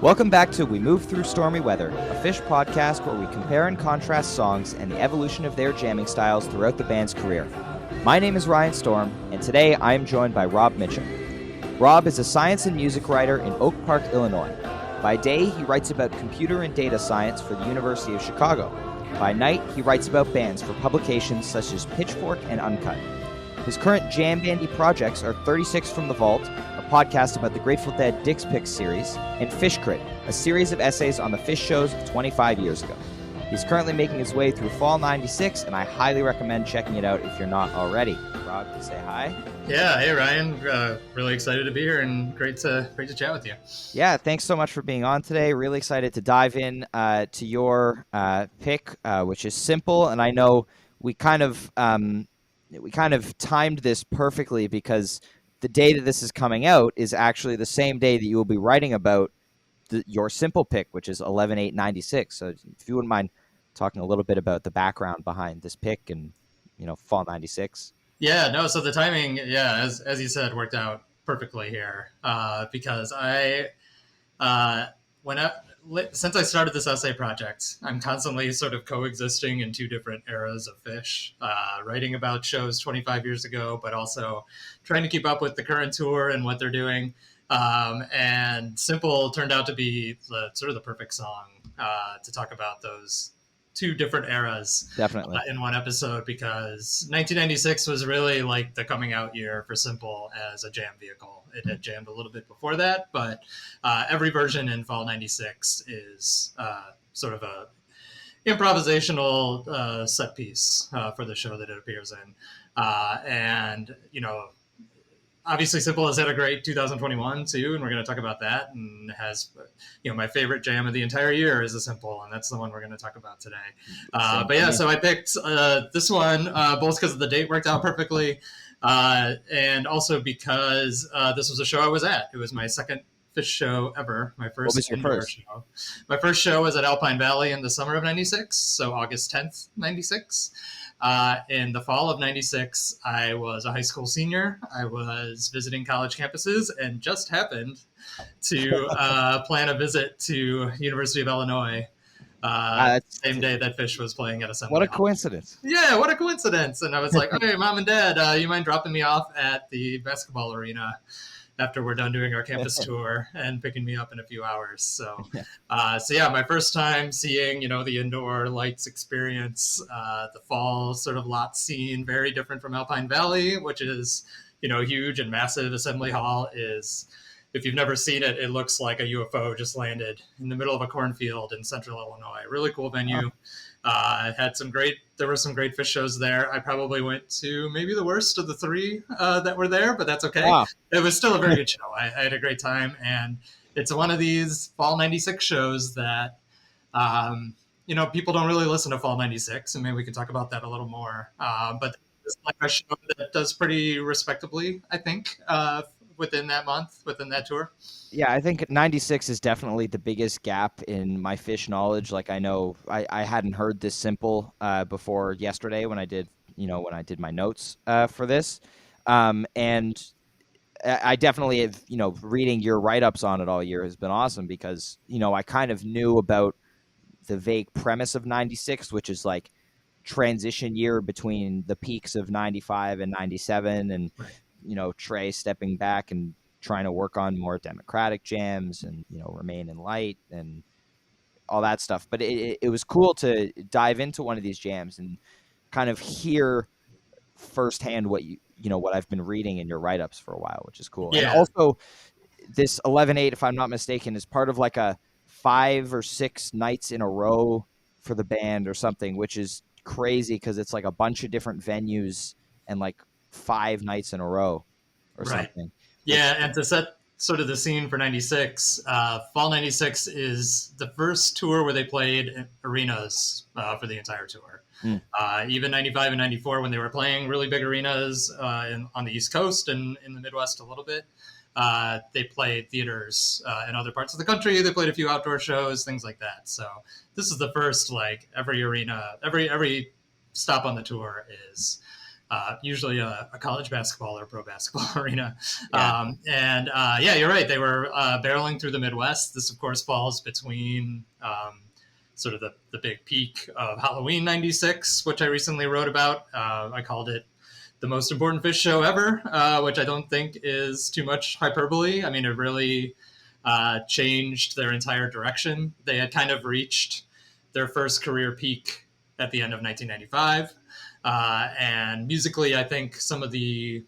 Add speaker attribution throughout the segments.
Speaker 1: Welcome back to We Move Through Stormy Weather, a Phish podcast where we compare and contrast songs and the evolution of their jamming styles throughout the band's career. My name is Ryan Storm, and today I am joined by Rob Mitchum. Rob is a science and music writer in Oak Park, Illinois. By day, he writes about computer and data science for the University of Chicago. By night, he writes about bands for publications such as Pitchfork and Uncut. His current jambandy projects are 36 from the Vault, a podcast about the Grateful Dead Dick's Picks series, and Phishcrit, a series of essays on the Phish shows of 25 years ago. He's currently making his way through Fall 96, and I highly recommend checking it out if you're not already. Rob, say hi.
Speaker 2: Yeah, hey Ryan, really excited to be here and great to chat with you.
Speaker 1: Yeah, thanks so much for being on today. Really excited to dive in to your pick, which is Simple, and I know we kind of timed this perfectly because the day that this is coming out is actually the same day that you will be writing about your Simple pick, which is 11/8/96. So if you wouldn't mind talking a little bit about the background behind this pick and, Fall 96.
Speaker 2: Yeah, no, so the timing, as you said, worked out perfectly here because since I started this essay project, I'm constantly sort of coexisting in two different eras of Phish, writing about shows 25 years ago, but also trying to keep up with the current tour and what they're doing. And Simple turned out to be the perfect song to talk about those two different eras in one episode, because 1996 was really like the coming out year for Simple as a jam vehicle. It had jammed a little bit before that, but every version in Fall 96 is sort of a improvisational set piece for the show that it appears in. And obviously Simple has had a great 2021 too, and we're going to talk about that, and has, my favorite jam of the entire year is a Simple, and that's the one we're going to talk about today. But yeah, so I picked this one both because the date worked out perfectly, and also because this was a show I was at. It was my second Phish show ever. My first.
Speaker 1: What was your first?
Speaker 2: Show. My first show was at Alpine Valley in the summer of 96, so August 10th, 96. In the fall of 96, I was a high school senior. I was visiting college campuses and just happened to plan a visit to University of Illinois same day that Phish was playing at Assembly
Speaker 1: What a
Speaker 2: Hall.
Speaker 1: coincidence.
Speaker 2: Yeah, what a coincidence. And I was like, okay, Mom and Dad, you mind dropping me off at the basketball arena after we're done doing our campus tour and picking me up in a few hours. So my first time seeing, the indoor lights experience, the fall sort of lot scene, very different from Alpine Valley, which is, huge and massive. Assembly Hall is, if you've never seen it, it looks like a UFO just landed in the middle of a cornfield in central Illinois. Really cool venue. There were some great Phish shows there. I probably went to maybe the worst of the three that were there, but that's okay. Wow. It was still a very good show. I had a great time, and it's one of these Fall 96 shows that, people don't really listen to Fall 96, and maybe we can talk about that a little more. But it's like a show that does pretty respectably, I think, within that month, within that tour.
Speaker 1: Yeah, I think 96 is definitely the biggest gap in my Phish knowledge. Like, I know I hadn't heard this Simple before yesterday when I did my notes for this. And I definitely have, reading your write-ups on it all year has been awesome because, I kind of knew about the vague premise of 96, which is like transition year between the peaks of 95 and 97 and, Trey stepping back and trying to work on more democratic jams and, Remain in Light and all that stuff. But it was cool to dive into one of these jams and kind of hear firsthand what what I've been reading in your write-ups for a while, which is cool.
Speaker 2: Yeah.
Speaker 1: And also this 11/8, if I'm not mistaken, is part of like a 5 or 6 nights in a row for the band or something, which is crazy because it's like a bunch of different venues and like 5 nights in a row or something.
Speaker 2: Yeah, and to set sort of the scene for 96, Fall 96 is the first tour where they played arenas for the entire tour. Even 95 and 94, when they were playing really big arenas on the East Coast and in the Midwest a little bit, they played theaters in other parts of the country. They played a few outdoor shows, things like that. So this is the first, like, every arena, every stop on the tour is usually a college basketball or pro basketball arena.
Speaker 1: Yeah.
Speaker 2: Yeah, you're right. They were barreling through the Midwest. This, of course, falls between sort of the big peak of Halloween '96, which I recently wrote about. I called it the most important Phish show ever, which I don't think is too much hyperbole. I mean, it really changed their entire direction. They had kind of reached their first career peak at the end of 1995. And musically, I think some of the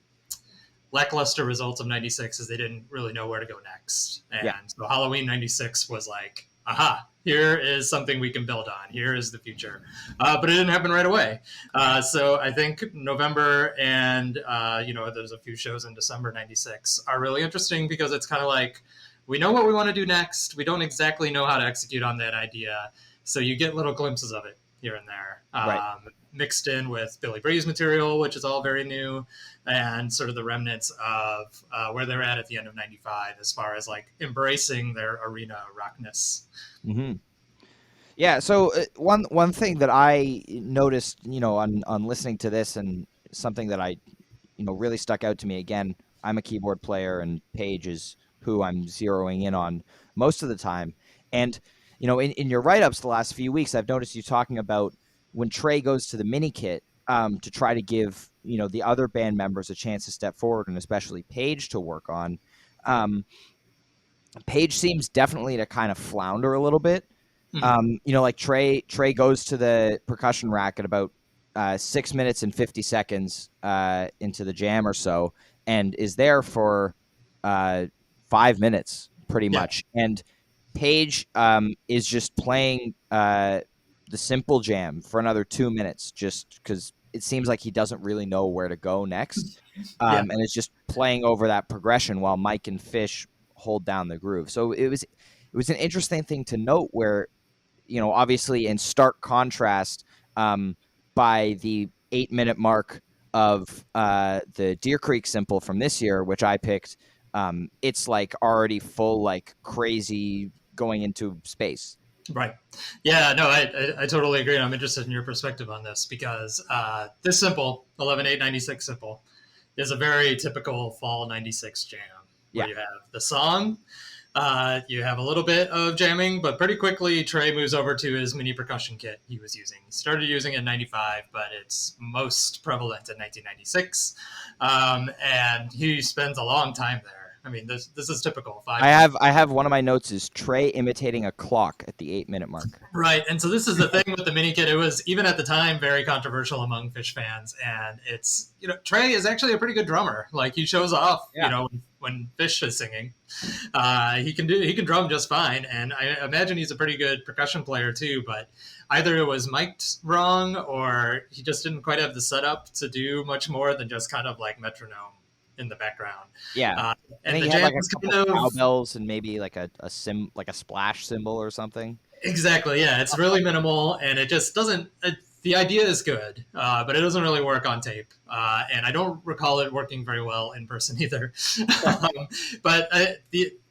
Speaker 2: lackluster results of '96 is they didn't really know where to go next. And
Speaker 1: Yeah.
Speaker 2: so Halloween '96 was like, aha, here is something we can build on. Here is the future. But it didn't happen right away. So I think November and, there's a few shows in December '96 are really interesting because it's kind of like, we know what we want to do next. We don't exactly know how to execute on that idea. So you get little glimpses of it here and there.
Speaker 1: Right.
Speaker 2: Mixed in with Billy Bree's material, which is all very new, and sort of the remnants of where they're at the end of '95 as far as like embracing their arena rockness.
Speaker 1: Mm-hmm. Yeah. So one thing that I noticed, on listening to this, and something that I, really stuck out to me, again, I'm a keyboard player, and Paige is who I'm zeroing in on most of the time. And, in your write-ups the last few weeks, I've noticed you talking about when Trey goes to the mini kit, to try to give, the other band members a chance to step forward, and especially Paige to work on. Paige seems definitely to kind of flounder a little bit. Like Trey goes to the percussion rack at about 6 minutes and 50 seconds into the jam or so, and is there for 5 minutes pretty much. And Paige is just playing the simple jam for another 2 minutes, just because it seems like he doesn't really know where to go next, and it's just playing over that progression while Mike and Phish hold down the groove. So it was an interesting thing to note, where, obviously in stark contrast, by the 8-minute mark of the Deer Creek simple from this year, which I picked, it's like already full, like crazy, going into space.
Speaker 2: Right. Yeah, no, I totally agree. I'm interested in your perspective on this because this simple, 11/8/96 simple, is a very typical fall '96 jam where you have the song, you have a little bit of jamming, but pretty quickly Trey moves over to his mini percussion kit he was using. He started using it in '95, but it's most prevalent in 1996, and he spends a long time there. I mean, this is typical.
Speaker 1: I have one of my notes is Trey imitating a clock at the 8-minute mark.
Speaker 2: Right, and so this is the thing with the mini kit. It was, even at the time, very controversial among Phish fans, and it's, Trey is actually a pretty good drummer. Like, he shows off, when Phish is singing. He can drum just fine, and I imagine he's a pretty good percussion player too. But either it was mic'd wrong, or he just didn't quite have the setup to do much more than just kind of like metronome in the background.
Speaker 1: Yeah,
Speaker 2: and
Speaker 1: he
Speaker 2: the
Speaker 1: had
Speaker 2: jam
Speaker 1: like
Speaker 2: was
Speaker 1: a couple
Speaker 2: kind of
Speaker 1: cowbells and maybe like a splash cymbal or something.
Speaker 2: exactly, yeah. It's really minimal, and it just doesn't. The idea is good, but it doesn't really work on tape, and I don't recall it working very well in person either. But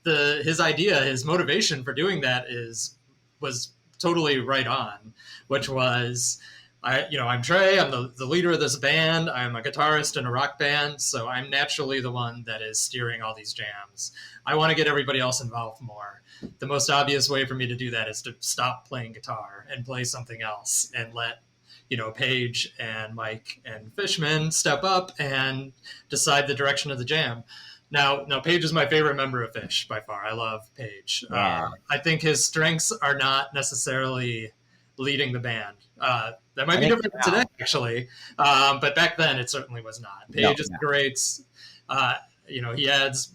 Speaker 2: his idea, his motivation for doing that was totally right on, which was, I'm Trey. I'm the leader of this band. I'm a guitarist in a rock band, so I'm naturally the one that is steering all these jams. I want to get everybody else involved more. The most obvious way for me to do that is to stop playing guitar and play something else, and let Paige and Mike and Fishman step up and decide the direction of the jam. Now, Paige is my favorite member of Phish by far. I love Paige.
Speaker 1: Yeah.
Speaker 2: I think his strengths are not necessarily leading the band. That might be different today, actually. But back then, it certainly was not. Paige is great. He adds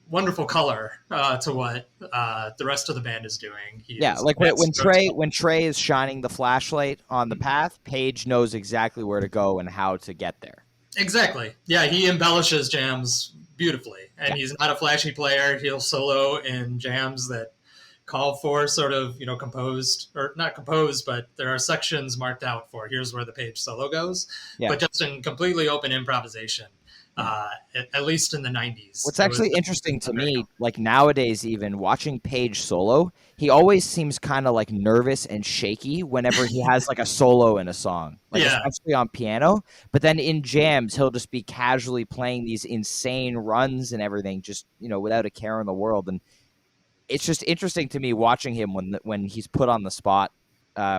Speaker 2: wonderful color to what the rest of the band is doing.
Speaker 1: Like when Trey is shining the flashlight on the path, Paige knows exactly where to go and how to get there.
Speaker 2: Exactly. Yeah, he embellishes jams beautifully, and he's not a flashy player. He'll solo in jams that call for sort of composed, or not composed, but there are sections marked out for here's where the Paige solo goes, but just in completely open improvisation.
Speaker 1: Yeah.
Speaker 2: at least in the 90s.
Speaker 1: What's
Speaker 2: It was
Speaker 1: actually interesting to
Speaker 2: very
Speaker 1: me, like nowadays, even watching Page solo, he always seems kind of like nervous and shaky whenever he has like a solo in a song, like
Speaker 2: yeah.
Speaker 1: especially on piano. But then in jams, he'll just be casually playing these insane runs and everything, just without a care in the world. And it's just interesting to me watching him when he's put on the spot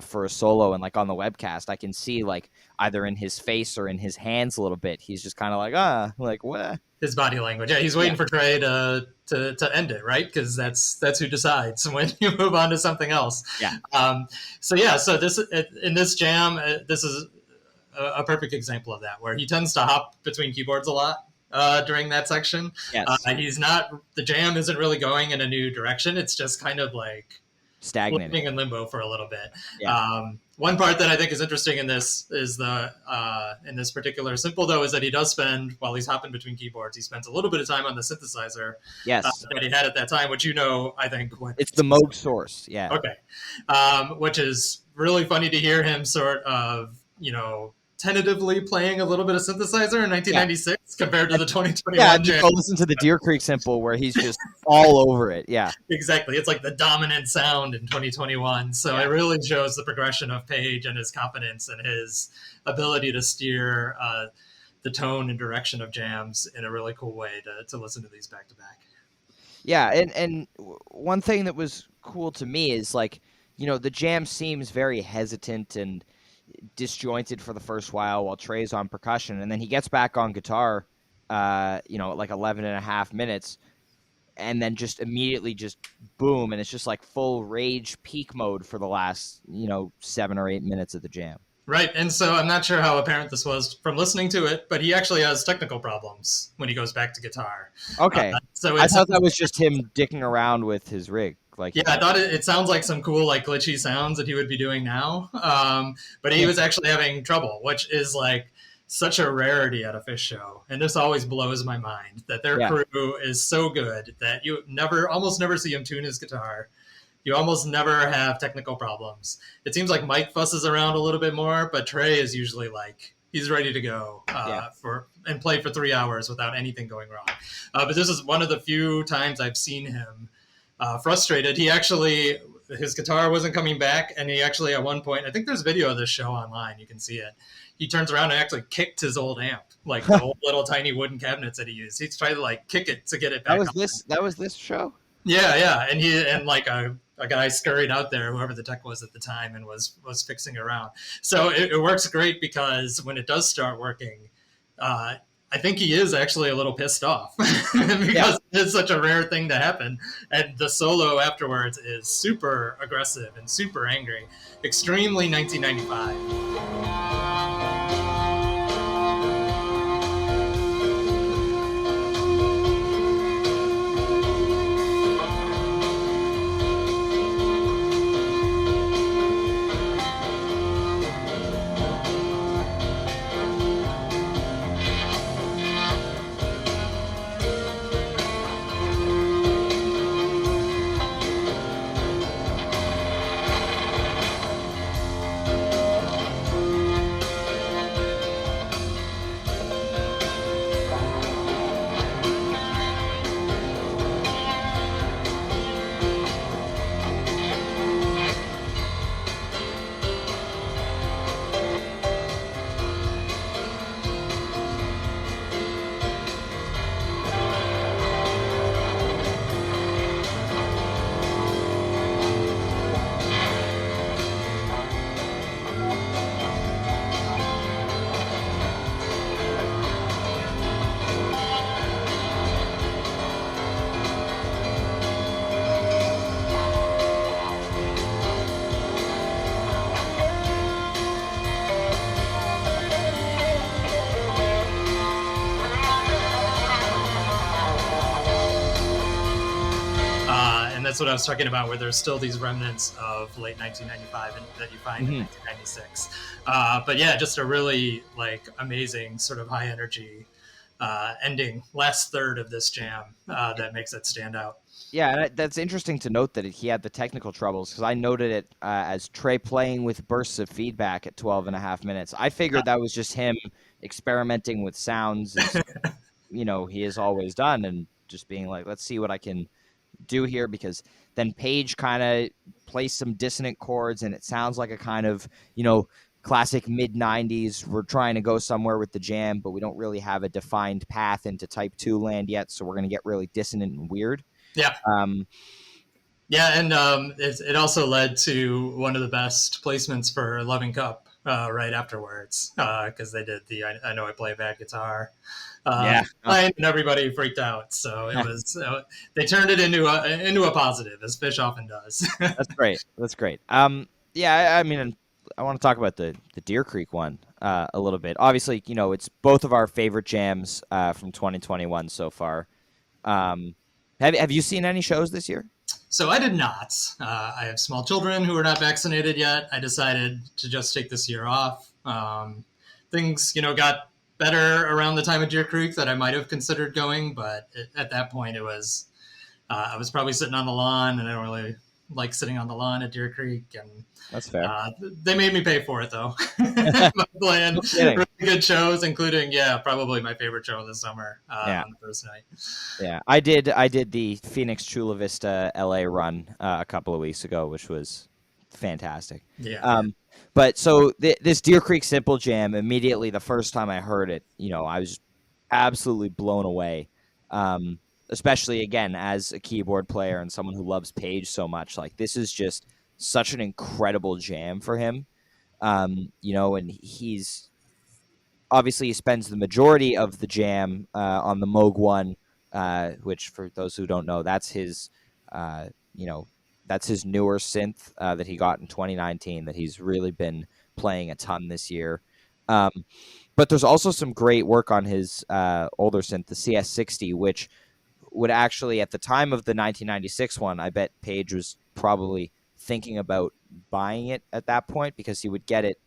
Speaker 1: for a solo and like on the webcast, I can see like either in his face or in his hands a little bit. He's just kind of like what?
Speaker 2: His body language. Yeah, he's
Speaker 1: Yeah,
Speaker 2: waiting for Trey to end it, right? Because that's who decides when you move on to something else.
Speaker 1: yeah,
Speaker 2: So yeah, so this in this jam, this is a perfect example of that, where he tends to hop between keyboards a lot during that section.
Speaker 1: yes,
Speaker 2: He's not the jam isn't really going in a new direction. It's just kind of like
Speaker 1: stagnating.
Speaker 2: floating in limbo for a little bit.
Speaker 1: Yeah,
Speaker 2: One part that I think is interesting in this is the in this particular simple though is that he does spend while he's hopping between keyboards, he spends a little bit of time on the synthesizer
Speaker 1: yes,
Speaker 2: that he had at that time, which I think what
Speaker 1: it's the Moog Source. Yeah,
Speaker 2: okay, which is really funny to hear him sort of tentatively playing a little bit of synthesizer in
Speaker 1: yeah.
Speaker 2: 1996 compared to the
Speaker 1: Yeah,
Speaker 2: 2021
Speaker 1: just
Speaker 2: jam.
Speaker 1: go listen to the Deer Creek sample where he's just all over it. Yeah,
Speaker 2: Exactly. It's like the dominant sound in 2021. So
Speaker 1: yeah,
Speaker 2: it really shows the progression of Page and his confidence and his ability to steer the tone and direction of jams in a really cool way to listen to these back to back.
Speaker 1: yeah. And one thing that was cool to me is like the jam seems very hesitant and disjointed for the first while Trey's on percussion, and then he gets back on guitar, like 11 and a half minutes, and then just immediately just boom, and it's just like full rage peak mode for the last 7 or 8 minutes of the jam.
Speaker 2: Right. And so I'm not sure how apparent this was from listening to it, but he actually has technical problems when he goes back to guitar.
Speaker 1: Okay,
Speaker 2: So
Speaker 1: I
Speaker 2: it's
Speaker 1: thought that was just him dicking around with his rig. Like,
Speaker 2: yeah, I thought it sounds like some cool, like glitchy sounds that he would be doing now. But he was actually having trouble, which is like such a rarity at a Phish show. And this always blows my mind that their
Speaker 1: yeah,
Speaker 2: crew is so good that you almost never see him tune his guitar. You almost never have technical problems. It seems like Mike fusses around a little bit more, but Trey is usually like he's ready to go
Speaker 1: yeah,
Speaker 2: and play for 3 hours without anything going wrong. But this is one of the few times I've seen him frustrated. His guitar wasn't coming back, and he actually at one point, I think there's video of this show online, you can see it. He turns around and actually kicked his old amp, like the old little tiny wooden cabinets that he used. He's trying to like kick it to get it back.
Speaker 1: That was this show.
Speaker 2: Yeah, and like a guy scurried out there, whoever the tech was at the time, and was fixing it around. So it works great because when it does start working, I think he is actually a little pissed off because it's such a rare thing to happen. And the solo afterwards is super aggressive and super angry, extremely 1995. And that's what I was talking about, where there's still these remnants of late 1995 that you find in 1996. But yeah, just a really like amazing sort of high energy ending, last third of this jam that makes it stand out.
Speaker 1: Yeah, and that's interesting to note that he had the technical troubles because I noted it as Trey playing with bursts of feedback at 12 and a half minutes. I figured that was just him experimenting with sounds. he has always done, and just being like, let's see what I can do here, because then Page kind of plays some dissonant chords, and it sounds like a kind of, classic mid 90s. We're trying to go somewhere with the jam, but we don't really have a defined path into type 2 land yet, so we're going to get really dissonant and weird.
Speaker 2: Yeah.
Speaker 1: Um,
Speaker 2: Yeah, and it also led to one of the best placements for Loving Cup right afterwards, because they did the I Know I Play a Bad Guitar
Speaker 1: yeah,
Speaker 2: line, and everybody freaked out. So it was they turned it into a positive, as Phish often does.
Speaker 1: that's great. That's great. Yeah, I mean, I want to talk about the Deer Creek one a little bit. Obviously, it's both of our favorite jams from 2021 so far. Um, have you seen any shows this year?
Speaker 2: So I did not. I have small children who are not vaccinated yet. I decided to just take this year off. Things, got better around the time of Deer Creek that I might have considered going, but at that point, it was I was probably sitting on the lawn, and I don't really like sitting on the lawn at Deer Creek, and
Speaker 1: That's fair.
Speaker 2: they made me pay for it though. Playing
Speaker 1: No kidding.
Speaker 2: really good shows, including probably my favorite show this summer
Speaker 1: Yeah.
Speaker 2: on the first night.
Speaker 1: Yeah, I did the Phoenix Chula Vista LA run a couple of weeks ago, which was fantastic.
Speaker 2: Yeah,
Speaker 1: But so this Deer Creek Simple Jam, immediately the first time I heard it, I was absolutely blown away. Especially again as a keyboard player and someone who loves Page so much, like this is just such an incredible jam for him. And he's obviously he spends the majority of the jam on the Moog one, which for those who don't know, uh, you know, that's his newer synth that he got in 2019 that he's really been playing a ton this year. Um, but there's also some great work on his older synth, the CS60, which would actually, at the time of the 1996 one, I bet Page was probably thinking about buying it at that point because he would get it.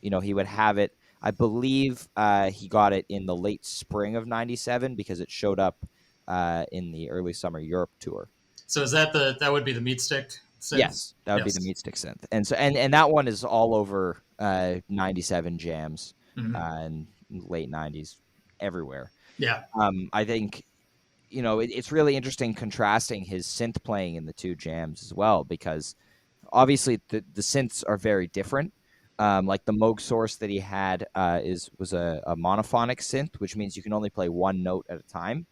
Speaker 1: He would have it. I believe he got it in the late spring of '97 because it showed up in the early summer Europe tour.
Speaker 2: so is that would be the meat stick synth?
Speaker 1: Yes, that would be the
Speaker 2: Yes.
Speaker 1: Meat Stick synth, and that one is all over '97 jams
Speaker 2: Mm-hmm.
Speaker 1: and late '90s everywhere.
Speaker 2: Yeah.
Speaker 1: I think it's really interesting contrasting his synth playing in the two jams as well, because obviously the synths are very different. Like the Moog source that he had was a monophonic synth, which means you can only play one note at a time.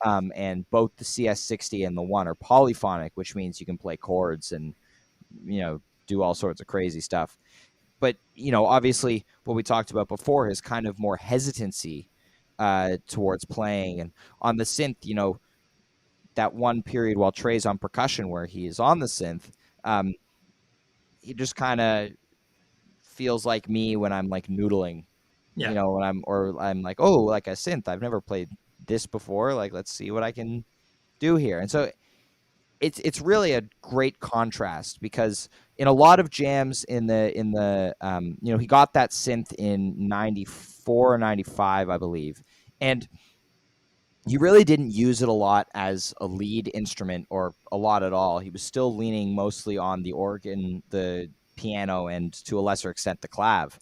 Speaker 1: And both the CS60 and the one are polyphonic, which means you can play chords and do all sorts of crazy stuff. But obviously, what we talked about before is kind of more hesitancy towards playing, and on the synth, that one period while Trey's on percussion where he is on the synth, um, he just kind of feels like me when I'm like noodling,
Speaker 2: Yeah.
Speaker 1: when I'm like, oh, like a synth. I've never played this before. Like, let's see what I can do here. And so it's really a great contrast because in a lot of jams he got that synth in 94 or 95, I believe. And he really didn't use it a lot as a lead instrument or a lot at all. He was still leaning mostly on the organ, the piano, and to a lesser extent the clav.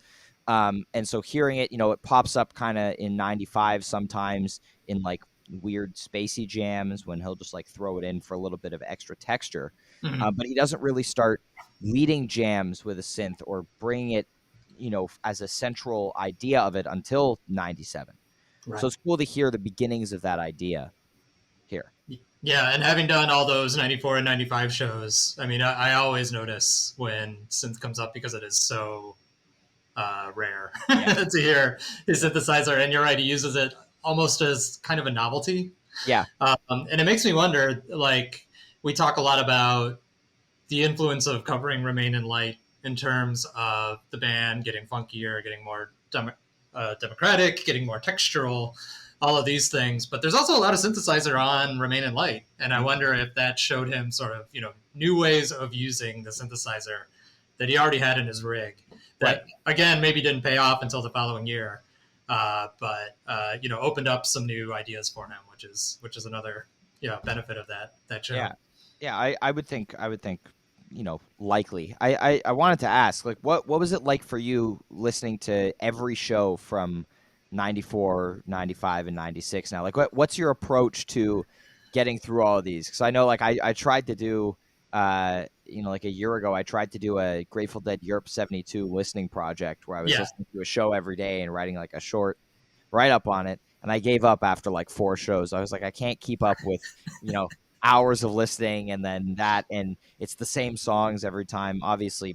Speaker 1: And so hearing it, it pops up kind of in 95 sometimes in like weird spacey jams when he'll just like throw it in for a little bit of extra texture.
Speaker 2: Mm-hmm.
Speaker 1: But he doesn't really start leading jams with a synth or bring it, as a central idea of it until 97.
Speaker 2: Right.
Speaker 1: So it's cool to hear the beginnings of that idea here.
Speaker 2: Yeah, and having done all those 94 and 95 shows, I mean, I always notice when synth comes up because it is so rare
Speaker 1: Yeah.
Speaker 2: to hear his synthesizer. And you're right, he uses it almost as kind of a novelty.
Speaker 1: Yeah.
Speaker 2: And it makes me wonder, like, we talk a lot about the influence of covering Remain in Light in terms of the band getting funkier, getting more democratic, getting more textural, all of these things. But there's also a lot of synthesizer on Remain in Light. And I wonder if that showed him sort of, new ways of using the synthesizer that he already had in his rig that, again, maybe didn't pay off until the following year. But opened up some new ideas for him, which is another benefit of that show.
Speaker 1: Yeah. I would think likely. I wanted to ask, like, what was it like for you listening to every show from 94, 95, and 96 now. Like, what's your approach to getting through all of these? Because I know, like, I tried to do, like a year ago, I tried to do a Grateful Dead Europe 72 listening project where I was
Speaker 2: Yeah.
Speaker 1: listening to a show every day and writing like a short write up on it. And I gave up after like 4 shows. I was like, I can't keep up with, hours of listening and then that. And it's the same songs every time. Obviously,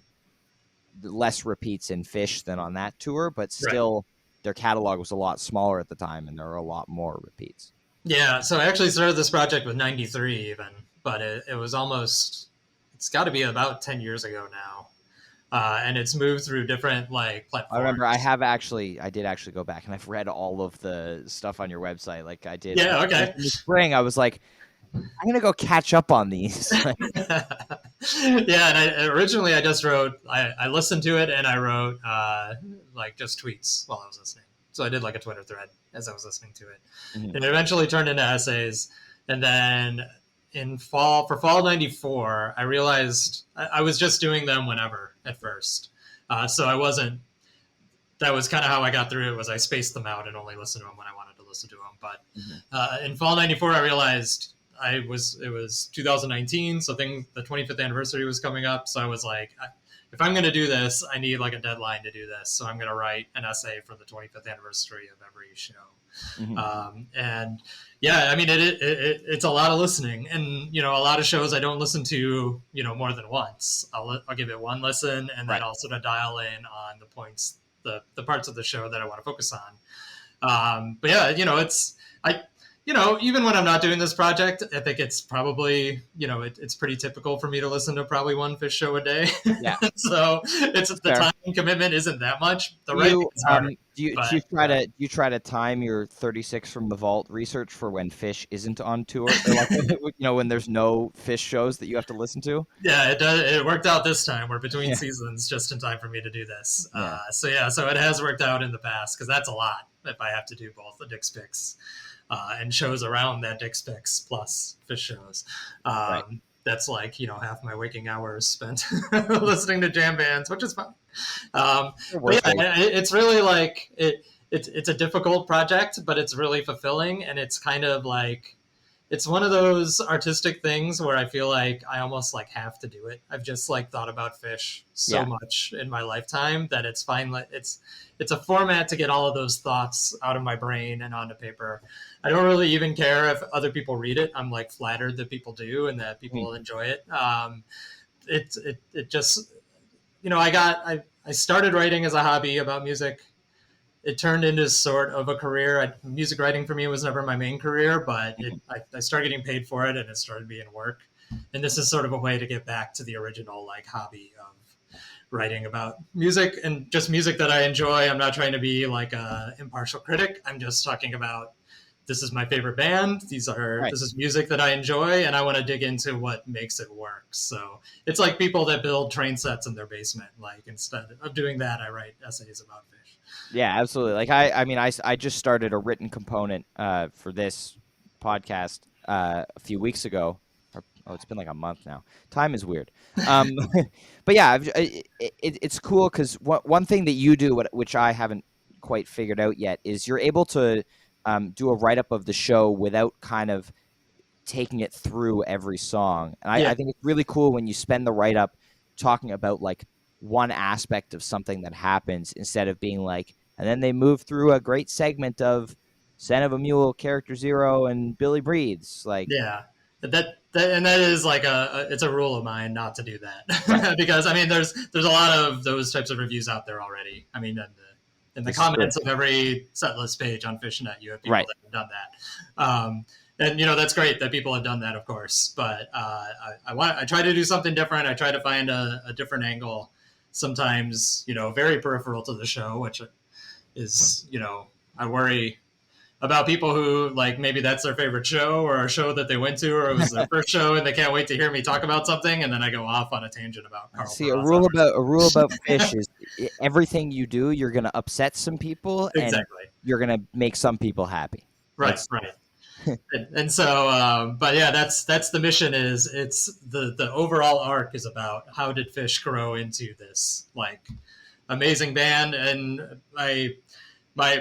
Speaker 1: less repeats in Phish than on that tour, but
Speaker 2: Right.
Speaker 1: still their catalog was a lot smaller at the time and there were a lot more repeats.
Speaker 2: Yeah. So I actually started this project with 93 even, but it was it's got to be about 10 years ago now. And it's moved through different like
Speaker 1: I remember
Speaker 2: platforms.
Speaker 1: I did actually go back and I've read all of the stuff on your website. Like I did
Speaker 2: Yeah. Okay.
Speaker 1: in the spring, I was like, I'm going to go catch up on these.
Speaker 2: Yeah, and originally I just wrote. I listened to it and I wrote like just tweets while I was listening. So I did like a Twitter thread as I was listening to it,
Speaker 1: Mhm.
Speaker 2: and it eventually turned into essays. And then for fall '94, I realized I was just doing them whenever at first. So I wasn't. That was kind of how I got through it. Was I spaced them out and only listened to them when I wanted to listen to them. But
Speaker 1: Mhm.
Speaker 2: in fall '94, I realized it was 2019, so the 25th anniversary was coming up. So I was like, if I'm going to do this, I need like a deadline to do this. So I'm going to write an essay for the 25th anniversary of every show.
Speaker 1: Mhm.
Speaker 2: And yeah, I mean, it's a lot of listening, and a lot of shows I don't listen to, more than once. I'll give it one listen, and then
Speaker 1: Right.
Speaker 2: also to dial in on the points, the parts of the show that I want to focus on. But yeah, I, even when I'm not doing this project, I think it's probably, it's pretty typical for me to listen to probably one Phish show a day.
Speaker 1: Yeah.
Speaker 2: So it's
Speaker 1: That's
Speaker 2: the
Speaker 1: fair.
Speaker 2: time commitment isn't that much. The
Speaker 1: Do
Speaker 2: writing
Speaker 1: you
Speaker 2: is harder,
Speaker 1: do you
Speaker 2: but
Speaker 1: try to time your 36 from the vault research for when Phish isn't on tour or like when there's no Phish shows that you have to listen to?
Speaker 2: yeah, it does. It worked out this time. We're between
Speaker 1: Yeah.
Speaker 2: seasons, just in time for me to do this.
Speaker 1: Yeah.
Speaker 2: So yeah, so it has worked out in the past because that's a lot if I have to do both the Dick's Picks and shows around that Dick's Picks plus Phish shows.
Speaker 1: Right.
Speaker 2: That's like half my waking hours spent listening to jam bands, which is fun.
Speaker 1: They're
Speaker 2: But
Speaker 1: worth it.
Speaker 2: yeah, it's really like it's a difficult project, but it's really fulfilling, and it's kind of like it's one of those artistic things where I feel like I almost like have to do it. I've just like thought about Phish so
Speaker 1: Yeah.
Speaker 2: much in my lifetime that it's fine. It's a format to get all of those thoughts out of my brain and onto paper. I don't really even care if other people read it. I'm like flattered that people do and that people
Speaker 1: Mhm.
Speaker 2: will enjoy it. It just I started writing as a hobby about music. It turned into sort of a career. Music writing for me was never my main career, but
Speaker 1: Mhm.
Speaker 2: I started getting paid for it, and it started being work. And this is sort of a way to get back to the original like hobby of writing about music and just music that I enjoy. I'm not trying to be like a impartial critic. I'm just talking about this is my favorite band.
Speaker 1: Right.
Speaker 2: This is music that I enjoy, and I want to dig into what makes it work. So it's like people that build train sets in their basement. Like instead of doing that, I write essays about Phish.
Speaker 1: Yeah, absolutely. Like I mean, I just started a written component for this podcast a few weeks ago. Oh, it's been like a month now. Time is weird. Um, but yeah, it's cool because one thing that you do, which I haven't quite figured out yet, is you're able to do a write up of the show without kind of taking it through every song. And
Speaker 2: Yeah,
Speaker 1: I think it's really cool when you spend the write up talking about like one aspect of something that happens instead of being like, and then they move through a great segment of Son of a Mule, Character Zero, and Billy Breathes. Like,
Speaker 2: yeah. And that is like it's a rule of mine not to do
Speaker 1: right.
Speaker 2: that because I mean there's a lot of those types of reviews out there already. I mean in the
Speaker 1: This is true.
Speaker 2: comments of every setlist page on Fishnet you have people
Speaker 1: Right.
Speaker 2: that have done that. And that's great that people have done that, of course. But I try to do something different. I try to find a different angle. Sometimes very peripheral to the show, which is I worry about people who like maybe that's their favorite show or a show that they went to or it was their first show and they can't wait to hear me talk about something and then I go off on a tangent about Carl
Speaker 1: See,
Speaker 2: Peraza.
Speaker 1: a rule about Phish is everything you do, you're gonna upset some people and
Speaker 2: Exactly.
Speaker 1: you're gonna make some people happy.
Speaker 2: Right.
Speaker 1: That's
Speaker 2: Right. And so, but yeah, that's the mission. Is it's the overall arc is about how did Phish grow into this like amazing band, and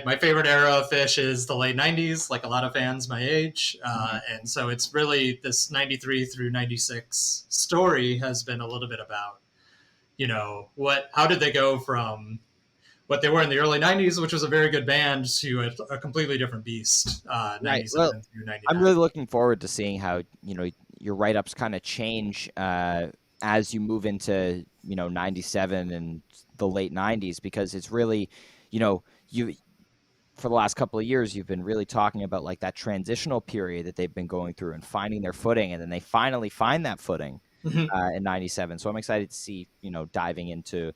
Speaker 2: my favorite era of Phish is the late 90s, like a lot of fans my age.
Speaker 1: Mhm.
Speaker 2: And so it's really this 93 through 96 story has been a little bit about, how did they go from what they were in the early 90s, which was a very good band, to a completely different beast,
Speaker 1: Right. Well,
Speaker 2: 97 through
Speaker 1: I'm
Speaker 2: 99.
Speaker 1: really looking forward to seeing how, your write-ups kind of change as you move into, 97 and the late 90s, because it's really, you for the last couple of years, you've been really talking about like that transitional period that they've been going through and finding their footing, and then they finally find that footing
Speaker 2: Mhm.
Speaker 1: in 97. So I'm excited to see, diving into,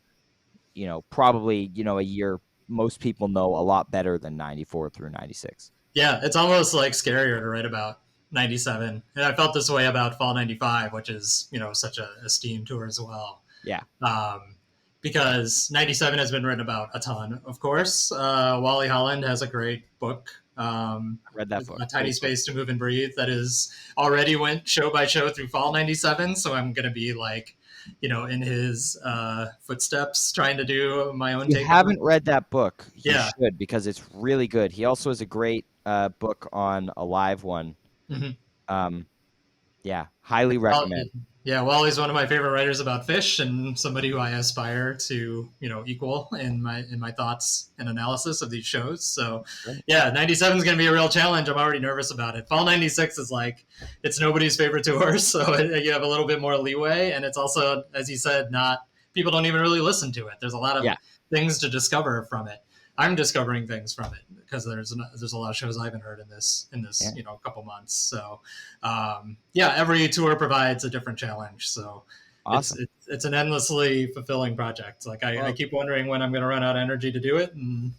Speaker 1: probably, a year most people know a lot better than 94 through 96.
Speaker 2: Yeah, it's almost like scarier to write about 97. And I felt this way about Fall 95, which is, such a esteemed tour as well.
Speaker 1: Yeah,
Speaker 2: Um, because 97 has been written about a ton, of course. Wally Holland has a great book,
Speaker 1: I read that book.
Speaker 2: A Tiny
Speaker 1: Great book.
Speaker 2: Space to Move and Breathe, that is already went show by show through Fall 97. So I'm going to be like, in his footsteps, trying to do my own
Speaker 1: If you
Speaker 2: take on it.
Speaker 1: haven't read that book, you
Speaker 2: Yeah.
Speaker 1: should, because it's really good. He also has a great book on a live one.
Speaker 2: Mm-hmm.
Speaker 1: Um, yeah, highly
Speaker 2: Well,
Speaker 1: recommend.
Speaker 2: yeah, Wally's one of my favorite writers about Phish, and somebody who I aspire to, equal in my thoughts and analysis of these shows. So,
Speaker 1: Great.
Speaker 2: yeah, 97 is going to be a real challenge. I'm already nervous about it. Fall 96 is like it's nobody's favorite tour, so you have a little bit more leeway, and it's also, as you said, not people don't even really listen to it. There's a lot of
Speaker 1: Yeah,
Speaker 2: things to discover from it. I'm discovering things from it because there's a lot of shows I haven't heard in this
Speaker 1: yeah,
Speaker 2: couple months. So yeah, every tour provides a different challenge. So it's
Speaker 1: awesome.
Speaker 2: it's an endlessly fulfilling project. Like I
Speaker 1: Well,
Speaker 2: keep wondering when I'm going to run out of energy to do it, and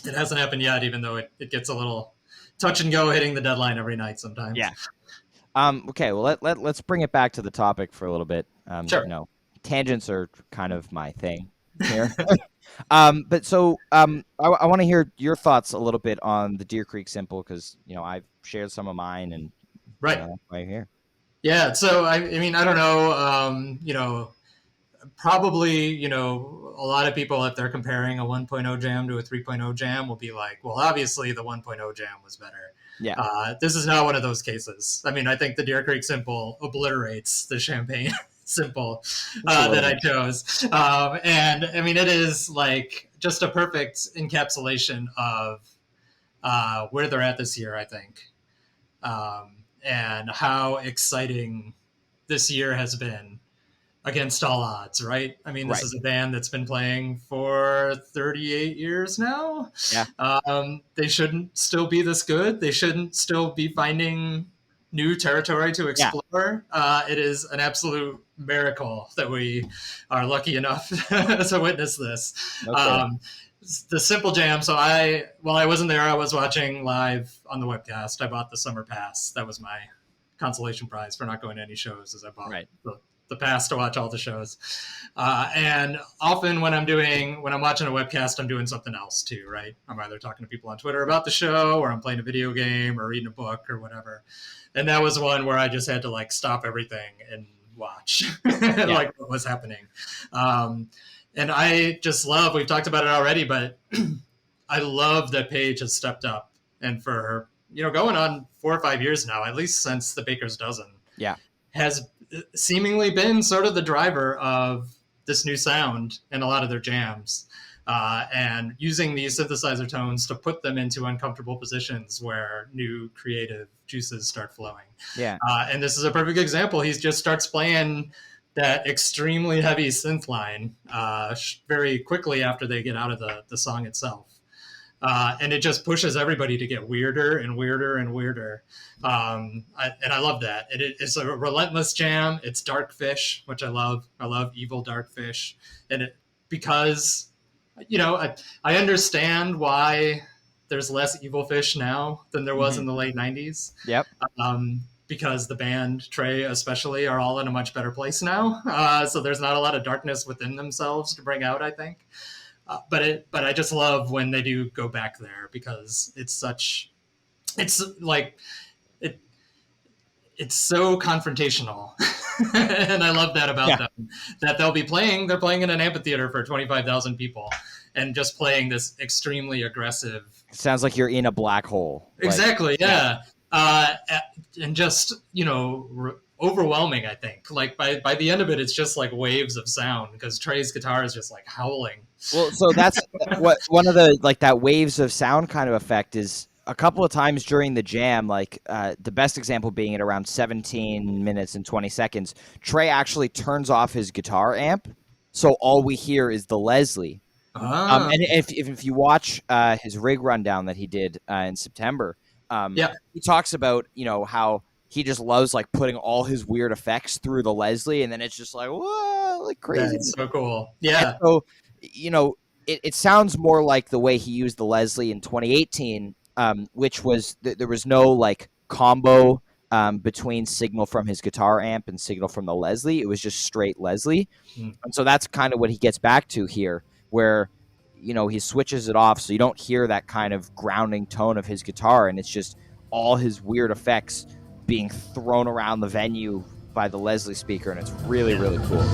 Speaker 2: it hasn't happened yet. Even though it gets a little touch and go hitting the deadline every night sometimes.
Speaker 1: yeah. Okay, well let's bring it back to the topic for a little bit.
Speaker 2: Sure.
Speaker 1: Tangents are kind of my thing here. But so I want to hear your thoughts a little bit on the Deer Creek Simple, because I've shared some of mine, and
Speaker 2: Right.
Speaker 1: that's why you're here.
Speaker 2: Yeah. So I mean I don't know. Probably, a lot of people, if they're comparing a 1.0 jam to a 3.0 jam, will be like, well, obviously the 1.0 jam was better.
Speaker 1: Yeah,
Speaker 2: This is not one of those cases. I mean, I think the Deer Creek Simple obliterates the Champagne Simple
Speaker 1: just a little
Speaker 2: that I
Speaker 1: bit.
Speaker 2: chose. And I mean, it is like just a perfect encapsulation of where they're at this year, I think, and how exciting this year has been against all odds, right? I mean, this
Speaker 1: Right.
Speaker 2: is a band that's been playing for 38 years now.
Speaker 1: Yeah.
Speaker 2: They shouldn't still be this good. They shouldn't still be finding new territory to
Speaker 1: Yeah.
Speaker 2: explore. It is an absolute miracle that we are lucky enough to witness this.
Speaker 1: No kidding.
Speaker 2: Um, the Simple Jam. So while I wasn't there, I was watching live on the webcast. I bought the summer pass. That was my consolation prize for not going to any shows, as I bought
Speaker 1: Right.
Speaker 2: the pass to watch all the shows. And often when I'm watching a webcast, I'm doing something else too, right? I'm either talking to people on Twitter about the show, or I'm playing a video game, or reading a book, or whatever. And that was one where I just had to like stop everything and watch like what was happening. And I just love, we've talked about it already, but I love that Paige has stepped up, and for going on 4 or 5 years now, at least since the Baker's Dozen,
Speaker 1: Yeah.
Speaker 2: has seemingly been sort of the driver of this new sound in a lot of their jams, and using these synthesizer tones to put them into uncomfortable positions where new creative juices start flowing.
Speaker 1: Yeah.
Speaker 2: And this is a perfect example. He just starts playing that extremely heavy synth line very quickly after they get out of the song itself. And it just pushes everybody to get weirder and weirder and weirder. And I love that. It's a relentless jam. It's dark Phish, which I love. I love evil dark Phish. And because, I understand why there's less evil Phish now than there was
Speaker 1: Mhm.
Speaker 2: in the late 90s.
Speaker 1: Yep.
Speaker 2: Because the band, Trey especially, are all in a much better place now. So there's not a lot of darkness within themselves to bring out, I think. But I just love when they do go back there, because it's like it's so confrontational. And I love that about them, that they're playing in an amphitheater for 25,000 people, and just playing this extremely aggressive.
Speaker 1: It sounds like you're in a black hole.
Speaker 2: Exactly, yeah. Uh, and just, overwhelming, I think. Like by the end of it, it's just like waves of sound because Trey's guitar is just like howling.
Speaker 1: Well, so that's what one of the like that waves of sound kind of effect is a couple of times during the jam, like the best example being at around 17 minutes and 20 seconds, Trey actually turns off his guitar amp. So all we hear is the Leslie.
Speaker 2: Ah,
Speaker 1: And if you watch his rig rundown that he did in September,
Speaker 2: yeah,
Speaker 1: he talks about how he just loves like putting all his weird effects through the Leslie, and then it's just like whoa, like crazy.
Speaker 2: that's so cool.
Speaker 1: And
Speaker 2: Yeah,
Speaker 1: so it sounds more like the way he used the Leslie in 2018, which was there was no like combo between signal from his guitar amp and signal from the Leslie. It was just straight Leslie.
Speaker 2: Mm.
Speaker 1: And so that's kind of what he gets back to here, where he switches it off so you don't hear that kind of grounding tone of his guitar, and it's just all his weird effects being thrown around the venue by the Leslie speaker, and it's really, really cool.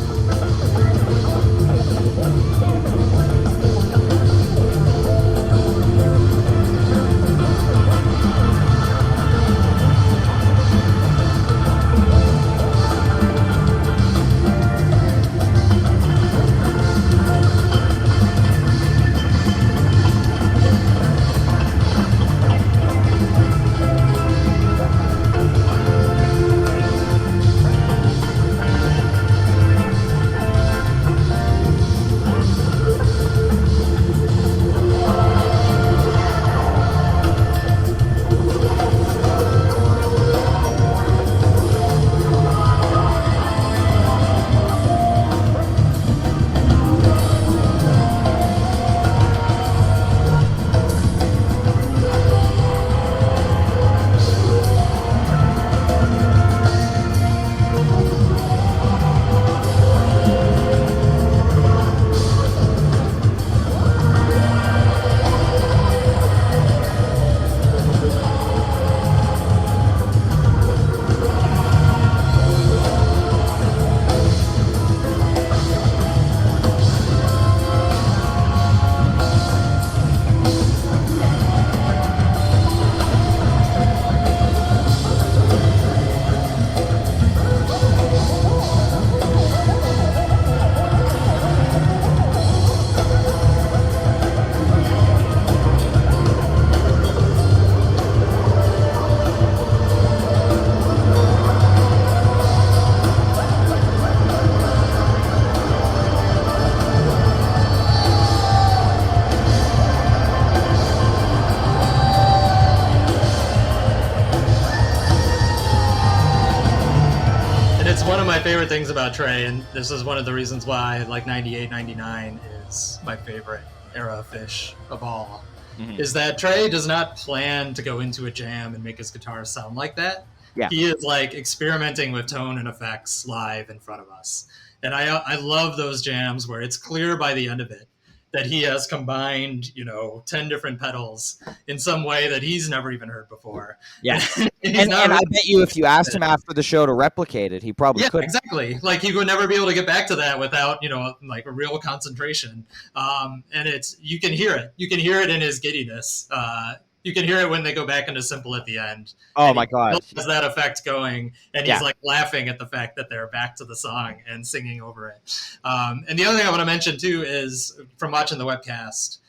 Speaker 2: One of my favorite things about Trey, and this is one of the reasons why like 98, 99 is my favorite era of Phish of all, is that Trey does not plan to go into a jam and make his guitar sound like that.
Speaker 1: Yeah.
Speaker 2: He is like experimenting with tone and effects live in front of us. And I love those jams where it's clear by the end of it that he has combined, 10 different pedals in some way that he's never even heard before.
Speaker 1: Yeah. and I bet you if you asked him after the show to replicate it, he probably could.
Speaker 2: Exactly. Like he would never be able to get back to that without, like a real concentration. And you can hear it. You can hear it in his giddiness. You can hear it when they go back into simple at the end.
Speaker 1: Oh my God.
Speaker 2: Has that effect going, and he's like laughing at the fact that they're back to the song and singing over it. And the other thing I want to mention too is from watching the webcast.